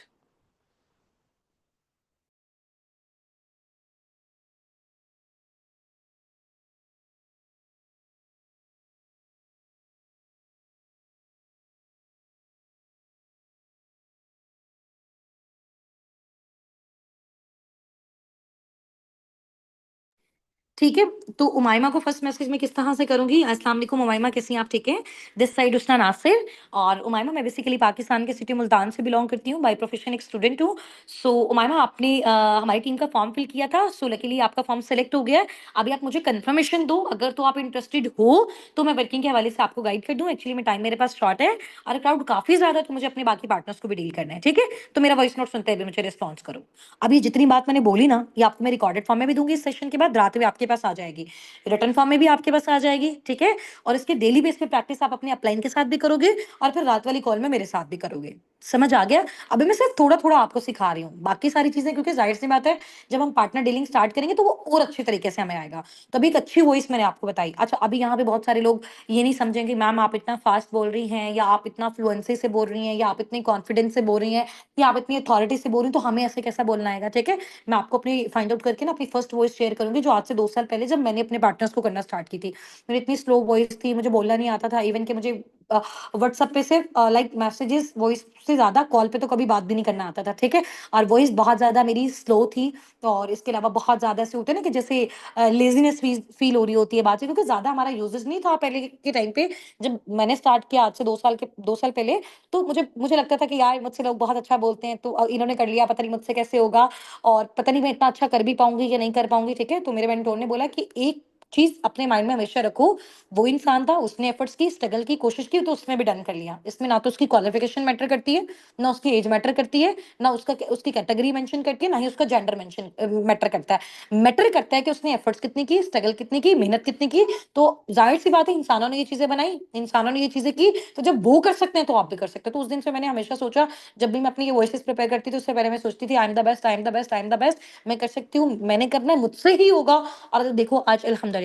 ठीक है। तो उमाइमा को फर्स्ट मैसेज मैं किस तरह से करूंगी, अस्सलाम वालेकुम उमाइमा, कैसी हैं आप? ठीक है। This side Usna Nasir. और उमाइमा मैं बेसिकली पाकिस्तान के सिटी मुल्तान से बिलोंग करती हूँ, बाय प्रोफेशन एक स्टूडेंट हूँ। सो उमाइमा आपने हमारी टीम का फॉर्म फिल किया था, सो लकीली आपका फॉर्म सेलेक्ट हो गया है। अभी आप मुझे कंफर्मेशन दो, अगर तो आप इंटरेस्टेड हो तो मैं वर्किंग के हवाले से आपको गाइड कर दूँ। एक्चुअली में टाइम मेरे पास शॉर्ट है और क्राउड काफी ज्यादा है, तो मुझे अपने बाकी पार्टनर्स को भी डील करना है। ठीक है। तो मेरा वॉइस नोट सुनते हुए मुझे रिस्पॉन्स करो। अभी जितनी बात मैंने बोली ना, ये आपको मैं रिकॉर्डेड फॉर्म में भी दूंगी, इस सेशन के बाद रात में आपके पास आ जाएगी, रिटर्न फॉर्म में भी आपके पास आ जाएगी। ठीक है। और इसके डेली बेस पे प्रैक्टिस आप अपने अपलाइन के साथ भी करोगे और फिर रात वाली कॉल में मेरे साथ भी करोगे। समझ आ गया? अभी मैं सिर्फ थोड़ा थोड़ा आपको सिखा रही हूँ, बाकी सारी चीजें क्योंकि जाहिर सी बात है जब हम पार्टनर डीलिंग स्टार्ट करेंगे तो वो और अच्छे तरीके से हमें आएगा। तभी एक अच्छी वॉइस मैंने आपको बताई। अच्छा अभी यहाँ पे बहुत सारे लोग ये नहीं समझेंगे मैम आप इतना फास्ट बोल रही हैं, या आप इतना फ्लुएंसी से बोल रही हैं, या आप इतनी कॉन्फिडेंस से बोल रही हैं, या आप इतनी अथॉरिटी से बोल रही हैं, तो हमें ऐसे कैसा बोलना आएगा। ठीक है। मैं आपको अपनी फाइंड आउट करके ना अपनी फर्स्ट वॉइस शेयर करूंगी, जो आज से 2 साल पहले जब मैंने अपने पार्टनर्स को करना स्टार्ट की थी। मेरी इतनी स्लो वॉइस थी, मुझे बोलना नहीं आता था, इवन कि मुझे व्हाट्सएप पे सिर्फ लाइक मैसेजेस वॉइस से ज्यादा कॉल पे तो कभी बात भी नहीं करना आता था। ठीक है। और वॉइस बहुत ज्यादा मेरी स्लो थी। और इसके अलावा बहुत ज्यादा ऐसे होते हैं ना कि जैसे लेजीनेस फील हो रही होती है बात से, क्योंकि ज्यादा हमारा यूजेस नहीं था पहले के टाइम पे। जब मैंने स्टार्ट किया आज से 2 साल पहले, तो मुझे मुझे लगता था कि यार मुझसे लोग बहुत अच्छा बोलते हैं, तो इन्होंने कर लिया, पता नहीं मुझसे कैसे होगा, और पता नहीं मैं इतना अच्छा कर भी पाऊंगी या नहीं कर पाऊंगी। ठीक है। तो मेरे मेंटोर ने बोला कि एक चीज अपने माइंड में हमेशा रखो, वो इंसान था, उसने एफर्ट्स की, स्ट्रगल की, कोशिश की, तो उसने भी डन कर लिया। इसमें ना तो उसकी क्वालिफिकेशन मैटर करती है, ना उसकी एज मैटर करती है, ना उसकी कैटेगरी मेंशन करती है, ना ही उसका जेंडर मेंशन मैटर करता है। मैटर करता है कि उसने एफर्ट्स कितनी की, स्ट्रगल कितनी की, मेहनत कितनी की। तो जाहिर सी बात है इंसानों ने ये चीजें बनाई, इंसानों ने ये चीजें की, तो जब वो कर सकते हैं तो आप भी कर सकते हो। तो उस दिन से मैंने हमेशा सोचा, जब भी मैं अपनी ये वॉइसेस प्रिपेयर करती थी उससे पहले मैं सोचती थी आई am the best, I am the best, I am the best. मैं कर सकती हूँ, मैंने करना है, मुझसे ही होगा। और देखो आज अल्हम्दुलिल्लाह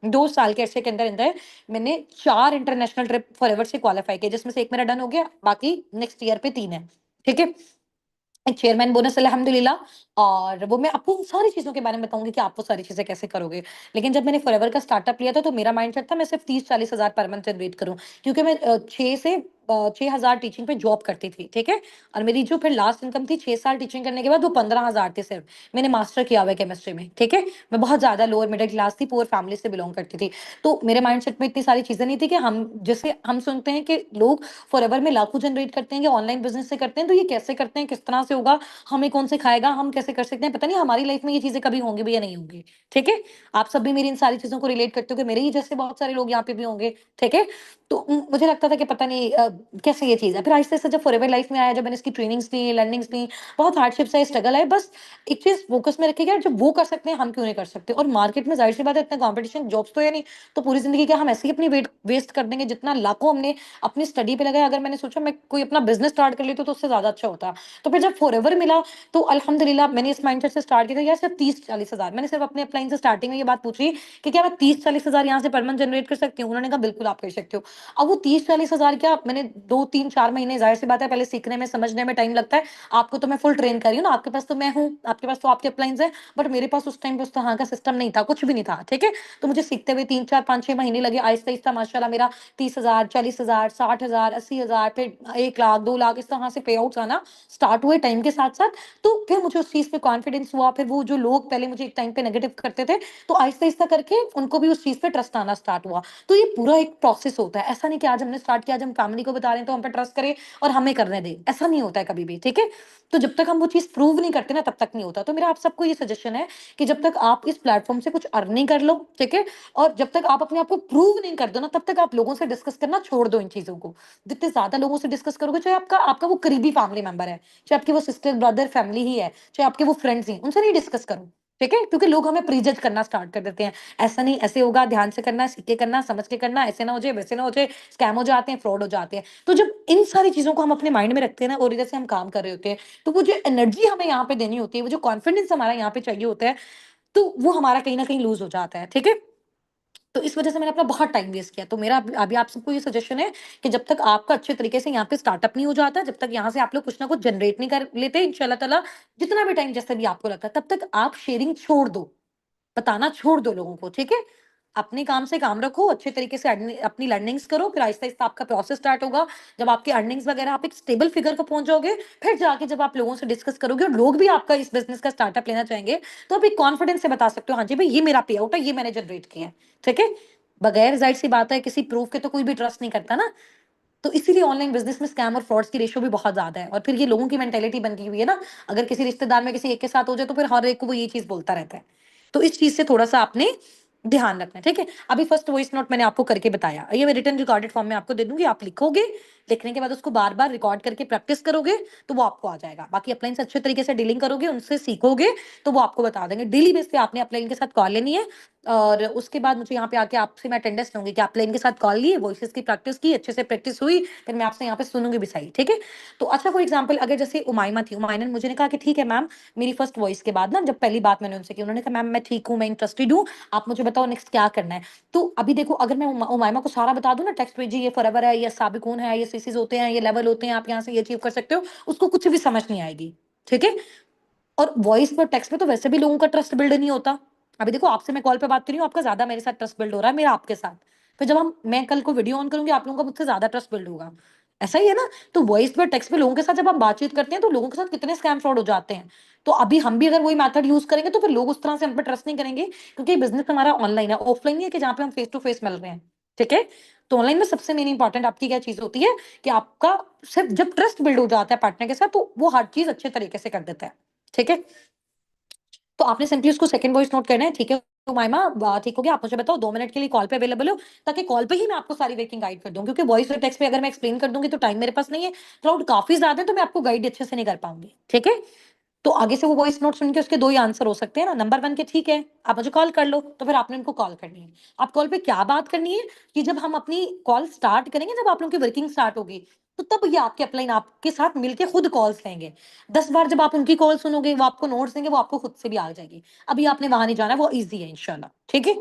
2 साल के अरसे के अंदर अंदर मैंने 4 इंटरनेशनल ट्रिप फॉरएवर से क्वालिफाई किया, जिसमें से एक मेरा डन हो गया, बाकी नेक्स्ट ईयर पे 3 है। ठीक है। एक चेयरमैन बोनस अल्हम्दुलिल्लाह। और वो मैं आपको उन सारी चीज़ों के बारे में बताऊँगी कि आप वो सारी चीज़ें कैसे करोगे। लेकिन जब मैंने फॉरएवर का स्टार्टअप लिया था, तो मेरा माइंडसेट था मैं सिर्फ 30-40 हज़ार पर मंथ जनरेट करूँ। क्योंकि मैं 6 से 6,000 टीचिंग पे जॉब करती थी, ठीक है। और मेरी जो फिर लास्ट इनकम थी 6 साल टीचिंग करने के बाद, वो 15,000 थी सिर्फ। मैंने मास्टर किया हुआ है केमिस्ट्री में, ठीक है। मैं बहुत ज्यादा लोअर मिडिल क्लास थी, पुअर फैमिली से बिलोंग करती थी। तो मेरे माइंडसेट में इतनी सारी चीजें नहीं थी कि हम जैसे हम सुनते हैं कि लोग फॉरएवर में लाखों जनरेट करते हैं, कि ऑनलाइन बिजनेस से करते हैं, तो ये कैसे करते हैं, किस तरह से होगा, हमें कौन सिखाएगा, हम कैसे कर सकते हैं, पता नहीं हमारी लाइफ में ये चीजें कभी होंगी भी या नहीं होंगी, ठीक है। आप सब भी मेरी इन सारी चीजों को रिलेट करते हो कि मेरे ही जैसे बहुत सारे लोग यहाँ पे भी होंगे, ठीक है। तो मुझे लगता था कि पता नहीं कैसे ये चीज है। फिर आहिस्ता आहिस्ता जब फॉरएवर लाइफ में आया, जब मैंने इसकी ट्रेनिंग्स ली, लर्निंग्स ली, बहुत हार्डशिप्स आए, स्ट्रगल आए, बस एक चीज फोकस में रखिएगा, जब वो कर सकते हैं हम क्यों नहीं कर सकते। और मार्केट में जाहिर सी बात है इतना कॉम्पिटिशन, जॉब्स तो है नहीं, तो पूरी जिंदगी क्या हम ऐसे ही अपनी वेट वेस्ट कर देंगे, जितना लाखों हमने अपनी स्टडी पे लगाया। अगर मैंने सोचा मैं कोई अपना बिजनेस स्टार्ट कर लेती तो उससे ज्यादा अच्छा होता। तो फिर जब फॉरएवर मिला, तो अल्हम्दुलिल्लाह मैंने इस माइंडसेट से स्टार्ट किया था, यार सिर्फ 30-40 हजार। मैंने सिर्फ अपने अपलाइन से स्टार्टिंग में ये बात पूछी कि क्या मैं 30-40 हजार यहाँ से पर मंथ जनरेट कर सकती हूँ। उन्होंने कहा बिल्कुल आप कर सकते हो। अब वो 30-40 हजार क्या, मैंने 2-3-4 महीने, जाहिर सी बात है पहले सीखने में समझने में टाइम लगता है। आपको तो मैं फुल ट्रेन कर रही हूँ ना, आपके पास तो मैं हूँ, आपके पास तो आपके अपलाइंस है, बट मेरे पास उस टाइम पे उस तरह का सिस्टम नहीं था, कुछ भी नहीं था, ठीक है। तो मुझे सीखते हुए 3-4-5-6 महीने लगे। आहिस्ता आहिस्ता माशाल्लाह मेरा 30 हजार, 40 हजार, 60 हजार, 80 हजार, फिर 1 लाख, 2 लाख, इस तरह से पे आउट आना स्टार्ट हुए टाइम के साथ साथ। तो फिर मुझे उस चीज पे कॉन्फिडेंस हुआ। फिर वो जो लोग पहले मुझे एक टाइम पे नेगेटिव करते थे, तो आहिस्ता आहिस्ता करके उनको भी उस चीज पे ट्रस्ट आना स्टार्ट हुआ। तो ये पूरा एक प्रोसेस होता है, ऐसा नहीं कि आज हमने स्टार्ट किया, आज हम फैमिली को बता रहे हैं तो हम पे ट्रस्ट करें और हमें करने दें, ऐसा नहीं होता है कभी भी, ठीक है। तो जब तक हम वो चीज प्रूव नहीं करते ना, तब तक नहीं होता। तो मेरा आप सबको ये सजेशन है कि जब तक आप इस प्लेटफॉर्म से कुछ अर्न नहीं कर लो, ठीक है, और जब तक आप अपने आप को प्रूव नहीं कर दो ना, तब तक आप लोगों से डिस्कस करना छोड़ दो इन चीजों को। जितने ज्यादा लोगों से डिस्कस करोगे, चाहे आपका आपका वो करीबी फैमिली मेंबर है, चाहे आपकी वो सिस्टर ब्रदर फैमिली ही है, चाहे आपके वो फ्रेंड्स ही, उनसे नहीं डिस्कस करो, ठीक है। क्योंकि लोग हमें प्रीजज करना स्टार्ट कर देते हैं, ऐसा नहीं ऐसे होगा, ध्यान से करना, सीख के करना, समझ के करना, ऐसे ना हो जाए, वैसे ना हो जाए, स्कैम हो जाते हैं, फ्रॉड हो जाते हैं। तो जब इन सारी चीजों को हम अपने माइंड में रखते हैं ना, और इधर से हम काम कर रहे होते हैं, तो वो जो एनर्जी हमें यहाँ पे देनी होती है, वो जो कॉन्फिडेंस हमारा यहाँ पे चाहिए होता है, तो वो हमारा कहीं ना कहीं लूज हो जाता है, ठीक है। तो इस वजह से मैंने अपना बहुत टाइम वेस्ट किया। तो मेरा अभी आप सबको ये सजेशन है कि जब तक आपका अच्छे तरीके से यहाँ पे स्टार्टअप नहीं हो जाता, जब तक यहाँ से आप लोग कुछ ना कुछ जनरेट नहीं कर लेते, इंशाल्लाह ताला जितना भी टाइम जैसे भी आपको लगता है, तब तक आप शेयरिंग छोड़ दो, बताना छोड़ दो लोगों को, ठीक है। अपने काम से काम रखो, अच्छे तरीके से अपनी लर्निंग्स करो, फिर आहिस्ता आहिस्ता आपका प्रोसेस स्टार्ट होगा। जब आपकी अर्निंग्स वगैरह आप एक स्टेबल फिगर को पहुंच जाओगे, फिर जाके जब आप लोगों से डिस्कस करोगे और लोग भी आपका इस बिजनेस का स्टार्टअप लेना चाहेंगे, तो आप एक कॉन्फिडेंस से बता सकते हो, हाँ जी भाई ये मेरा पे आउट है, ये मैंने जनरेट किया है, ठीक है। बगैर जाहिर सी बात है किसी प्रूफ के तो कोई भी ट्रस्ट नहीं करता ना। तो इसीलिए ऑनलाइन बिजनेस में स्कैम और फ्रॉड्स की रेशियो भी बहुत ज्यादा है। और फिर ये लोगों की मेंटेलिटी बन गई हुई है ना, अगर किसी रिश्तेदार में किसी एक के साथ हो जाए, तो फिर हर एक को वो ये चीज बोलता रहता है। तो इस चीज से थोड़ा सा आपने ध्यान रखना है, ठीक है। अभी फर्स्ट वॉइस नोट मैंने आपको करके बताया, ये मैं रिटर्न रिकॉर्डेड फॉर्म में आपको दे दूंगी, आप लिखोगे, लिखने के बाद उसको बार बार रिकॉर्ड करके प्रैक्टिस करोगे, तो वो आपको आ जाएगा। बाकी अपलाइन से अच्छे तरीके से डीलिंग करोगे, उनसे सीखोगे, तो वो आपको बता देंगे। डेली बेस पे आपने अपलाइन के साथ कॉल लेनी है, और उसके बाद मुझे यहाँ पे आके आपसे मैं अटेंडेंस लूंगी कि अपलाइन के साथ कॉल लिए, वॉइसेस की प्रैक्टिस की, अच्छे से प्रैक्टिस हुई, फिर मैं आपसे यहाँ पे सुनूंगी भी सही, ठीक है। तो अच्छा फॉर एग्जाम्पल, अगर जैसे उमायमा थी, उमायमा ने मुझे कहा कि ठीक है मैम, मेरी फर्स्ट वॉइस के बाद ना, जब पहली बात मैंने उनसे की, उन्होंने कहा मैम मैं ठीक हूँ, मैं इंटरेस्टेड हूँ, आप मुझे बताओ नेक्स्ट क्या करना है। तो अभी देखो, अगर मैं उमायमा को सारा बता दूं ना, टेक्स्ट पे जी ये फॉरएवर है, ये साबिकून है, ये सीसीज होते हैं, ये लेवल होते हैं, आप यहाँ से ये अचीव कर सकते हो, उसको कुछ भी समझ नहीं आएगी, ठीक है। और वॉइस पर टेक्स्ट में तो वैसे भी लोगों का ट्रस्ट बिल्ड नहीं होता। अभी देखो, आपसे मैं कॉल पे बात कर रही हूँ, आपका ज्यादा मेरे साथ ट्रस्ट बिल्ड हो रहा है, मेरा आपके साथ। फिर जब मैं कल को वीडियो ऑन करूंगी, आप लोगों का मुझसे ज्यादा ट्रस्ट बिल्ड होगा, ऐसा ही है ना। तो वॉइस पर टेक्स्ट पे लोगों के साथ जब हम बातचीत करते हैं, तो लोगों के साथ कितने स्कैम फ्रॉड हो जाते हैं। तो अभी हम भी अगर वही मेथड यूज करेंगे, तो फिर लोग उस तरह से हम पे ट्रस्ट नहीं करेंगे, क्योंकि बिजनेस हमारा ऑनलाइन है, ऑफलाइन नहीं है कि जहाँ पे हम फेस टू फेस मिल रहे हैं, ठीक है। तो ऑनलाइन में सबसे मेन इंपॉर्टेंट आपकी क्या चीज होती है कि आपका सिर्फ जब ट्रस्ट बिल्ड हो जाता है पार्टनर के साथ, तो वो हर चीज अच्छे तरीके से कर देता है, ठीक है। तो आपने सिंपली उसको सेकंड वॉइस नोट करना है, ठीक है। तो मायमा ठीक हो गया, आप मुझे बताओ 2 मिनट के लिए कॉल पे अवेलेबल हो, ताकि कॉल पे ही मैं आपको सारी वर्किंग गाइड कर दूं, क्योंकि वॉइस और टेक्स्ट पे अगर मैं एक्सप्लेन कर दूंगी तो टाइम मेरे पास नहीं है, क्राउड काफी ज्यादा है, तो मैं आपको गाइड अच्छे से नहीं कर पाऊंगी, ठीक है। तो आगे से वो वॉइस नोट सुन के उसके दो ही आंसर हो सकते हैं ना, नंबर 1 के ठीक है आप मुझे कॉल कर लो, तो फिर आपने उनको कॉल करनी है। आप कॉल पे क्या बात करनी है कि जब हम अपनी कॉल स्टार्ट करेंगे, जब आप लोगों की वर्किंग स्टार्ट होगी, तो तब ये आपके अपलाइन आपके साथ मिलके खुद कॉल्स लेंगे। 10 बार जब आप उनकी कॉल सुनोगे, वो आपको नोट्स देंगे, वो आपको खुद से भी आ जाएगी। अभी आपने वहां नहीं जाना, वो ईजी है इंशाल्लाह, ठीक है।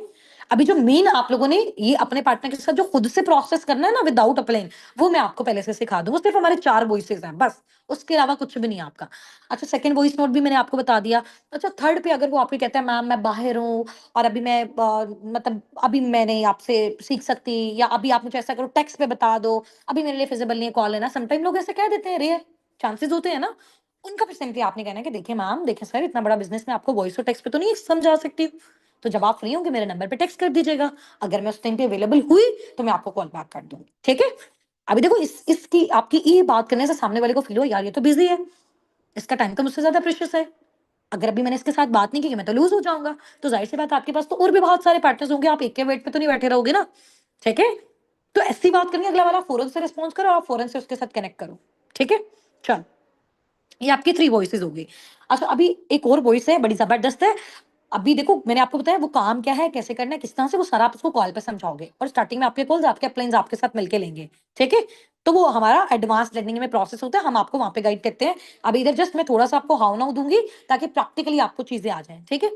अभी जो मेन आप लोगों ने ये अपने पार्टनर के साथ जो खुद से प्रोसेस करना है ना विदाउट अप्लाइंग, वो मैं आपको पहले से सिखा दूँ। वो सिर्फ हमारे 4 वॉइसेस हैं बस, उसके अलावा कुछ भी नहीं है आपका। अच्छा, सेकंड वॉइस नोट भी मैंने आपको बता दिया। अच्छा, थर्ड पे अगर वो आपको कहता है मैम मैं बाहर हूँ और अभी मैं मतलब अभी मैं नहीं आपसे सीख सकती, या अभी आप मुझे ऐसा करो टेक्स्ट पे बता दो, अभी मेरे लिए फिजिबल नहीं है कॉल लेना। समटाइम लोग ऐसे कह देते हैं, रेयर चांसेस होते हैं ना। उनका फिर सिंपली आपने कहना है कि देखिए मैम, देखिए सर, इतना बड़ा बिज़नेस मैं आपको वॉइस और टेक्स्ट पे तो नहीं समझा सकती हूँ। तो जब आप फ्री होंगे मेरे नंबर पे टेक्स्ट कर दीजिएगा। अगर मैं उस टाइम पे अवेलेबल हुई तो मैं आपको कॉल बैक कर दूँगी। ठीक है? अभी देखो इसकी आपकी ये बात करने से सामने वाले को फ़ील हो यार ये तो बिज़ी है। इसका टाइम तो मुझसे ज़्यादा प्रेशियस है। अगर अभी मैंने इसके साथ बात नहीं की मैं तो लूज़ हो जाऊँगा। तो ज़ाहिर-सी बात है आपके पास तो और भी बहुत सारे पार्टनर्स होंगे, आप एक के वेट पे तो नहीं बैठे रहोगे ना। ठीक है? तो ऐसी बात करनी है, अगला वाला फ़ौरन से रिस्पॉन्स करो, आप फ़ौरन से उसके साथ कनेक्ट करो। ठीक है? चलो। ये आपकी 3 वॉइसेज़ हो गई। अच्छा, अभी एक और वॉइस है, बड़ी ज़बरदस्त है। अभी देखो मैंने आपको बताया वो काम क्या है, कैसे करना है, किस तरह से, वो सारा आप उसको कॉल पे समझाओगे और स्टार्टिंग में आपके कॉल्स आपके अपलाइन्स आपके साथ मिलके लेंगे, ठीक है? तो वो हमारा एडवांस लर्निंग में प्रोसेस होता है, हम आपको वहाँ पे गाइड करते हैं। अभी इधर जस्ट मैं थोड़ा-सा आपको हाउ-नाउ दूँगी ताकि प्रैक्टिकली आपको चीज़ें आ जाएँ, ठीक है?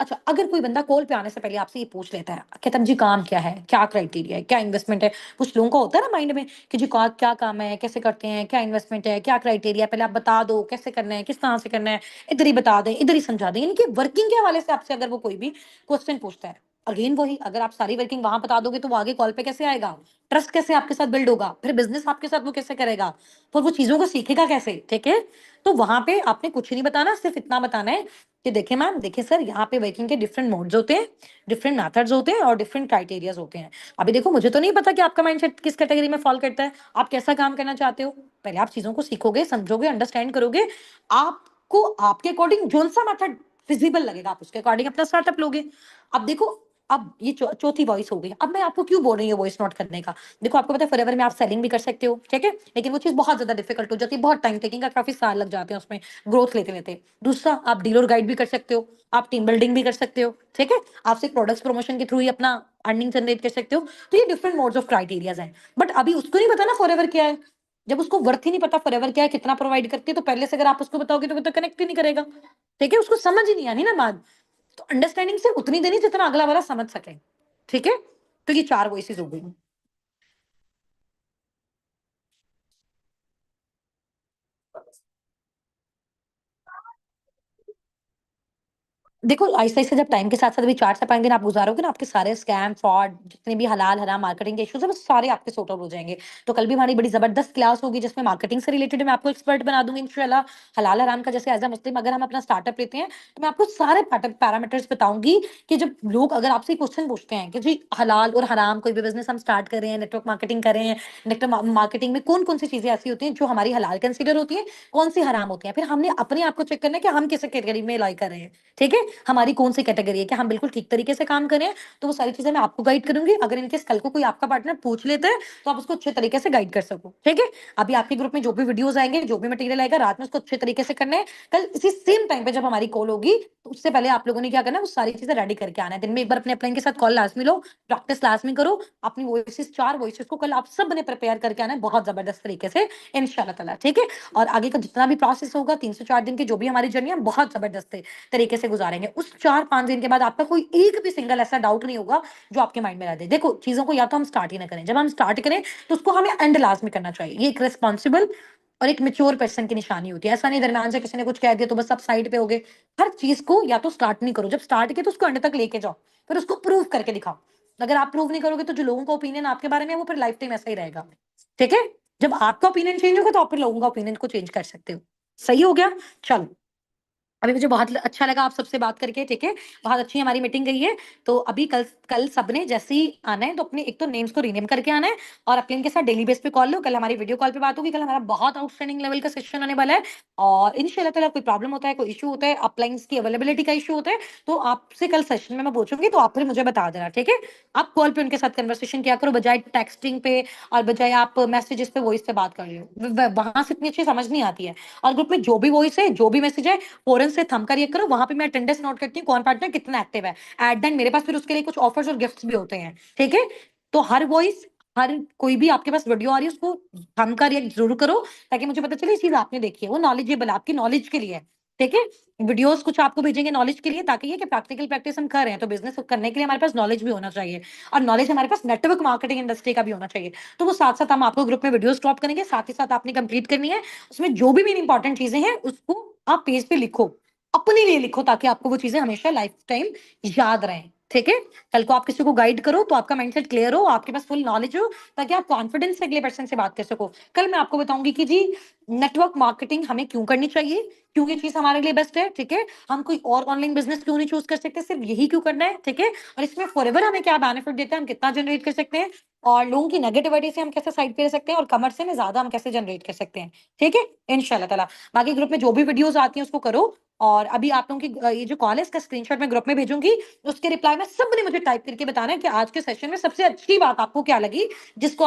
अच्छा, अगर कोई बंदा कॉल पे आने से पहले आपसे ये पूछ लेता है, कहता है जी काम क्या है? क्या क्राइटेरिया है? क्या इन्वेस्टमेंट है? कुछ लोगों का होता है ना माइंड में कि जी का क्या काम है? कैसे करते हैं? क्या इन्वेस्टमेंट है? क्या क्राइटेरिया है? पहले आप बता दो, कैसे करना है? किस तरह से करना है? इधर ही बता दें, इधर ही समझा दें। यानी कि वर्किंग के हवाले से आपसे अगर वो कोई भी क्वेश्चन पूछता है, अगेन वही, अगर आप सारी वर्किंग वहां बता दोगे तो वो आगे कॉल पे कैसे आएगा? ट्रस्ट कैसे आपके साथ बिल्ड होगा? फिर बिजनेस आपके साथ वो कैसे करेगा? फिर वो चीजों को सीखेगा कैसे? ठीक है? तो वहां पे आपने कुछ नहीं बताना, सिर्फ इतना बताना है कि देखिए मैम, देखिए सर, यहाँ पे वर्किंग के डिफरेंट मोड्स होते हैं, डिफरेंट मेथड्स होते हैं और डिफरेंट क्राइटेरियाज होते हैं। अभी देखो मुझे तो नहीं पता कि आपका माइंडसेट किस कैटेगरी में फॉल करता है, आप कैसा काम करना चाहते हो। पहले आप चीजों को सीखोगे, समझोगे, अंडरस्टैंड करोगे। आपको आपके अकॉर्डिंग जोन सा मेथड फिजिबल लगेगा, आप उसके अकॉर्डिंग अपना स्टार्टअप लोगे। अब देखो, अब ये चौथी वॉइस हो गई। अब मैं आपको क्यों बोल रही हूँ वॉइस नोट करने का? देखो आपको पता है फॉरएवर में आप सेलिंग भी कर सकते हो, ठीक है? लेकिन वो चीज़ बहुत ज़्यादा डिफिकल्ट हो जाती है, बहुत टाइम टेकिंग का, काफ़ी साल लग जाते हैं उसमें ग्रोथ लेते-लेते। दूसरा, आप डीलर गाइड भी कर सकते हो, आप टीम बिल्डिंग भी कर सकते हो, ठीक है? आप सिर्फ प्रोडक्ट्स प्रमोशन के थ्रू ही अपना अर्निंग जनरेट कर सकते हो। तो ये डिफरेंट मोड्स ऑफ क्राइटेरियाज़ हैं। बट अभी उसको नहीं पता ना फॉरएवर क्या है। जब उसको वर्थ ही नहीं पता फॉरएवर क्या है, कितना प्रोवाइड करती है, तो पहले से अगर आप उसको बताओगे तो वो तो कनेक्ट ही नहीं करेगा। ठीक है? उसको समझ ही नहीं आनी ना बात। तो अंडरस्टैंडिंग सिर्फ उतनी देनी जितना अगला वाला समझ सके। ठीक है? तो ये 4 वॉइसेस हो गई। देखो, आहिस्ता-आहिस्ता जब टाइम के साथ-साथ अभी 4 से 5 दिन आप गुज़ारोगे ना, आपके सारे स्कैम, फ्रॉड, जितने भी हलाल-हराम मार्केटिंग के इश्यूज़ हैं, वो सारे आपके सॉर्ट आउट हो जाएँगे। तो कल भी हमारी बड़ी ज़बरदस्त क्लास होगी, जिसमें मार्केटिंग से रिलेटेड मैं आपको एक्सपर्ट बना दूँगी इंशाल्लाह। हलाल-हराम का जैसे एज़ अ मुस्लिम अगर हम अपना स्टार्टअप लेते हैं, तो मैं आपको सारे पैरामीटर्स बताऊँगी कि जब लोग अगर आपसे क्वेश्चन पूछते हैं कि जी हलाल और हराम कोई भी बिज़नेस हम स्टार्ट कर रहे हैं, नेटवर्क मार्केटिंग कर रहे हैं, नेटवर्क मार्केटिंग में कौन-कौन सी चीज़ें ऐसी होती हैं, जो हमारी हलाल कंसीडर होती हैं, कौन-सी हराम होती हैं। फिर हमने अपने आप को चेक करना है कि हम किस कैटेगरी में लाई कर रहे हैं। ठीक है? हमारी कौन-सी कैटेगरी है, क्या हम बिल्कुल ठीक तरीके से काम कर रहे हैं, तो वो सारी चीज़ें मैं आपको गाइड करूँगी। अगर इन केस कल को कोई आपका पार्टनर पूछ लेता है, तो आप उसको अच्छे तरीके से गाइड कर सको, ठीक है? अभी आपके ग्रुप में जो भी वीडियोज़ आएँगे, जो भी मटेरियल आएगा, रात में उसको अच्छे तरीके से करना है। कल इसी सेम टाइम पे जब हमारी कॉल होगी, तो उससे पहले आप लोगों ने क्या करना है, वो सारी चीज़ें रेडी करके आना है। दिन में एक बार अपने अपलाइन के साथ कॉल लाज़मी लो, प्रैक्टिस लाज़मी करो। अपनी वॉइसेज़ 4 वॉइसेज़ को कल आप सबने प्रिपेयर करके आना है बहुत ज़बरदस्त तरीके से इंशाअल्लाह ताला, ठीक है? और आगे का जितना भी प्रोसेस होगा, 3 से 4 दिन की जो भी हमारी जर्नी है, हम बहुत ज़बरदस्त तरीके से गुजारेंगे। उस 4-5 दिन के बाद आपका कोई एक भी सिंगल ऐसा डाउट नहीं होगा जो आपके माइंड में रह जाए। देखो, चीज़ों को या तो हम स्टार्ट ही ना करें। जब हम स्टार्ट करें तो उसको हमें एंड लाज़मी करना चाहिए। ये एक रिस्पॉन्सिबल और एक मैच्योर पर्सन की निशानी होती है। ऐसा नहीं दरमियान से किसी ने कुछ कह दिया तो बस आप साइड पे हो गए। हर चीज़ को या तो स्टार्ट नहीं करो। जब स्टार्ट किया तो उसको एंड तक लेके जाओ। फिर उसको प्रूव करके दिखाओ। अगर आप प्रूव नहीं करोगे तो जो लोगों का ओपिनियन आपके बारे में है वो फिर लाइफ टाइम ऐसा ही रहेगा। ठीक है? जब आपका ओपिनियन चेंज होगा तो आप फिर लोगों का ओपिनियन को चेंज कर सकते हो। सही हो गया? चलो। अभी मुझे बहुत अच्छा लगा आप सबसे बात करके, ठीक है? बहुत अच्छी हमारी मीटिंग गई है। तो अभी कल कल सबने जैसे ही आना है तो अपने एक तो नेम्स को रीनेम करके आना है और अपने इनके साथ डेली बेस पे कॉल लो। कल हमारी वीडियो कॉल पे बात होगी। कल हमारा बहुत आउटस्टैंडिंग लेवल का सेशन होने वाला है और इंशाल्लाह ताला कोई प्रॉब्लम होता है, कोई इश्यू होता है, अपलाइन्स की अवेलेबिलिटी का इश्यू होता है, तो आपसे कल सेशन में मैं पूछूँगी तो आप फिर मुझे बता देना, ठीक है? आप कॉल पे उनके साथ कन्वर्सेशन किया करो बजाए टेक्स्टिंग पे और बजाए आप मैसेजेस पे वॉइस पे बात कर रहे हो। व वहाँ से इतनी अच्छी समझ नहीं आती है और ग्रुप में जो भी वॉइस है, जो भी मैसेज है, फ़ौरन से थंब कर ये करो, वहाँ पे मैं अटेंडेंस नोट करती हूँ, कौन पार्टनर कितना एक्टिव है। एट द एंड मेरे पास फिर उसके लिए कुछ ऑफर्स और गिफ्ट्स भी होते हैं, ठीक है? तो हर वॉइस, हर कोई भी आपके पास वीडियो आ रही है, उसको थंब कर रिएक्ट ज़रूर करो, ताकि मुझे पता चले ये चीज़ आपने देखी है, वो नॉलेजेबल आपकी नॉलेज के लिए है। ठीक है। वीडियोस कुछ आपको भेजेंगे नॉलेज के लिए, ताकि ये कि प्रैक्टिकल प्रैक्टिस हम कर रहे हैं, तो बिजनेस करने के लिए हमारे पास नॉलेज भी होना चाहिए, और नॉलेज हमारे पास नेटवर्क मार्केटिंग इंडस्ट्री का भी होना चाहिए। तो वो साथ साथ हम आपको ग्रुप में वीडियोस ड्रॉप करेंगे, साथ ही साथ आपने कंप्लीट करनी है। उसमें जो भी मेन इंपॉर्टेंट चीजें हैं उसको आप पेज पे लिखो, अपने लिए लिखो, ताकि आपको वो चीजें हमेशा लाइफ टाइम याद रहें। ठीक है। कल को आप किसी को गाइड करो तो आपका माइंडसेट क्लियर हो, आपके पास फुल नॉलेज हो, ताकि आप कॉन्फिडेंस से अगले पर्सन से बात कर सको। कल मैं आपको बताऊंगी कि जी नेटवर्क मार्केटिंग हमें क्यों करनी चाहिए, क्यों ये चीज हमारे लिए बेस्ट है। ठीक है। हम कोई और ऑनलाइन बिजनेस क्यों नहीं चूज कर सकते, सिर्फ यही क्यों करना है। ठीक है। और इसमें फॉरएवर हमें क्या बेनिफिट देता है, हम कितना जनरेट कर सकते हैं, और लोगों की नेगेटिविटी से हम कैसे साइड पे रह सकते हैं, और कमर से में ज्यादा हम कैसे जनरेट कर सकते हैं। ठीक है। इंशाल्लाह ताला बाकी ग्रुप में जो भी वीडियोस आती हैं उसको करो। और अभी आप लोगों की ये जो कॉल है इसका स्क्रीनशॉट मैं ग्रुप में भेजूंगी, उसके रिप्लाई में सबने मुझे टाइप करके बताना है कि आज के सेशन में सबसे अच्छी बात आपको क्या लगी, जिसको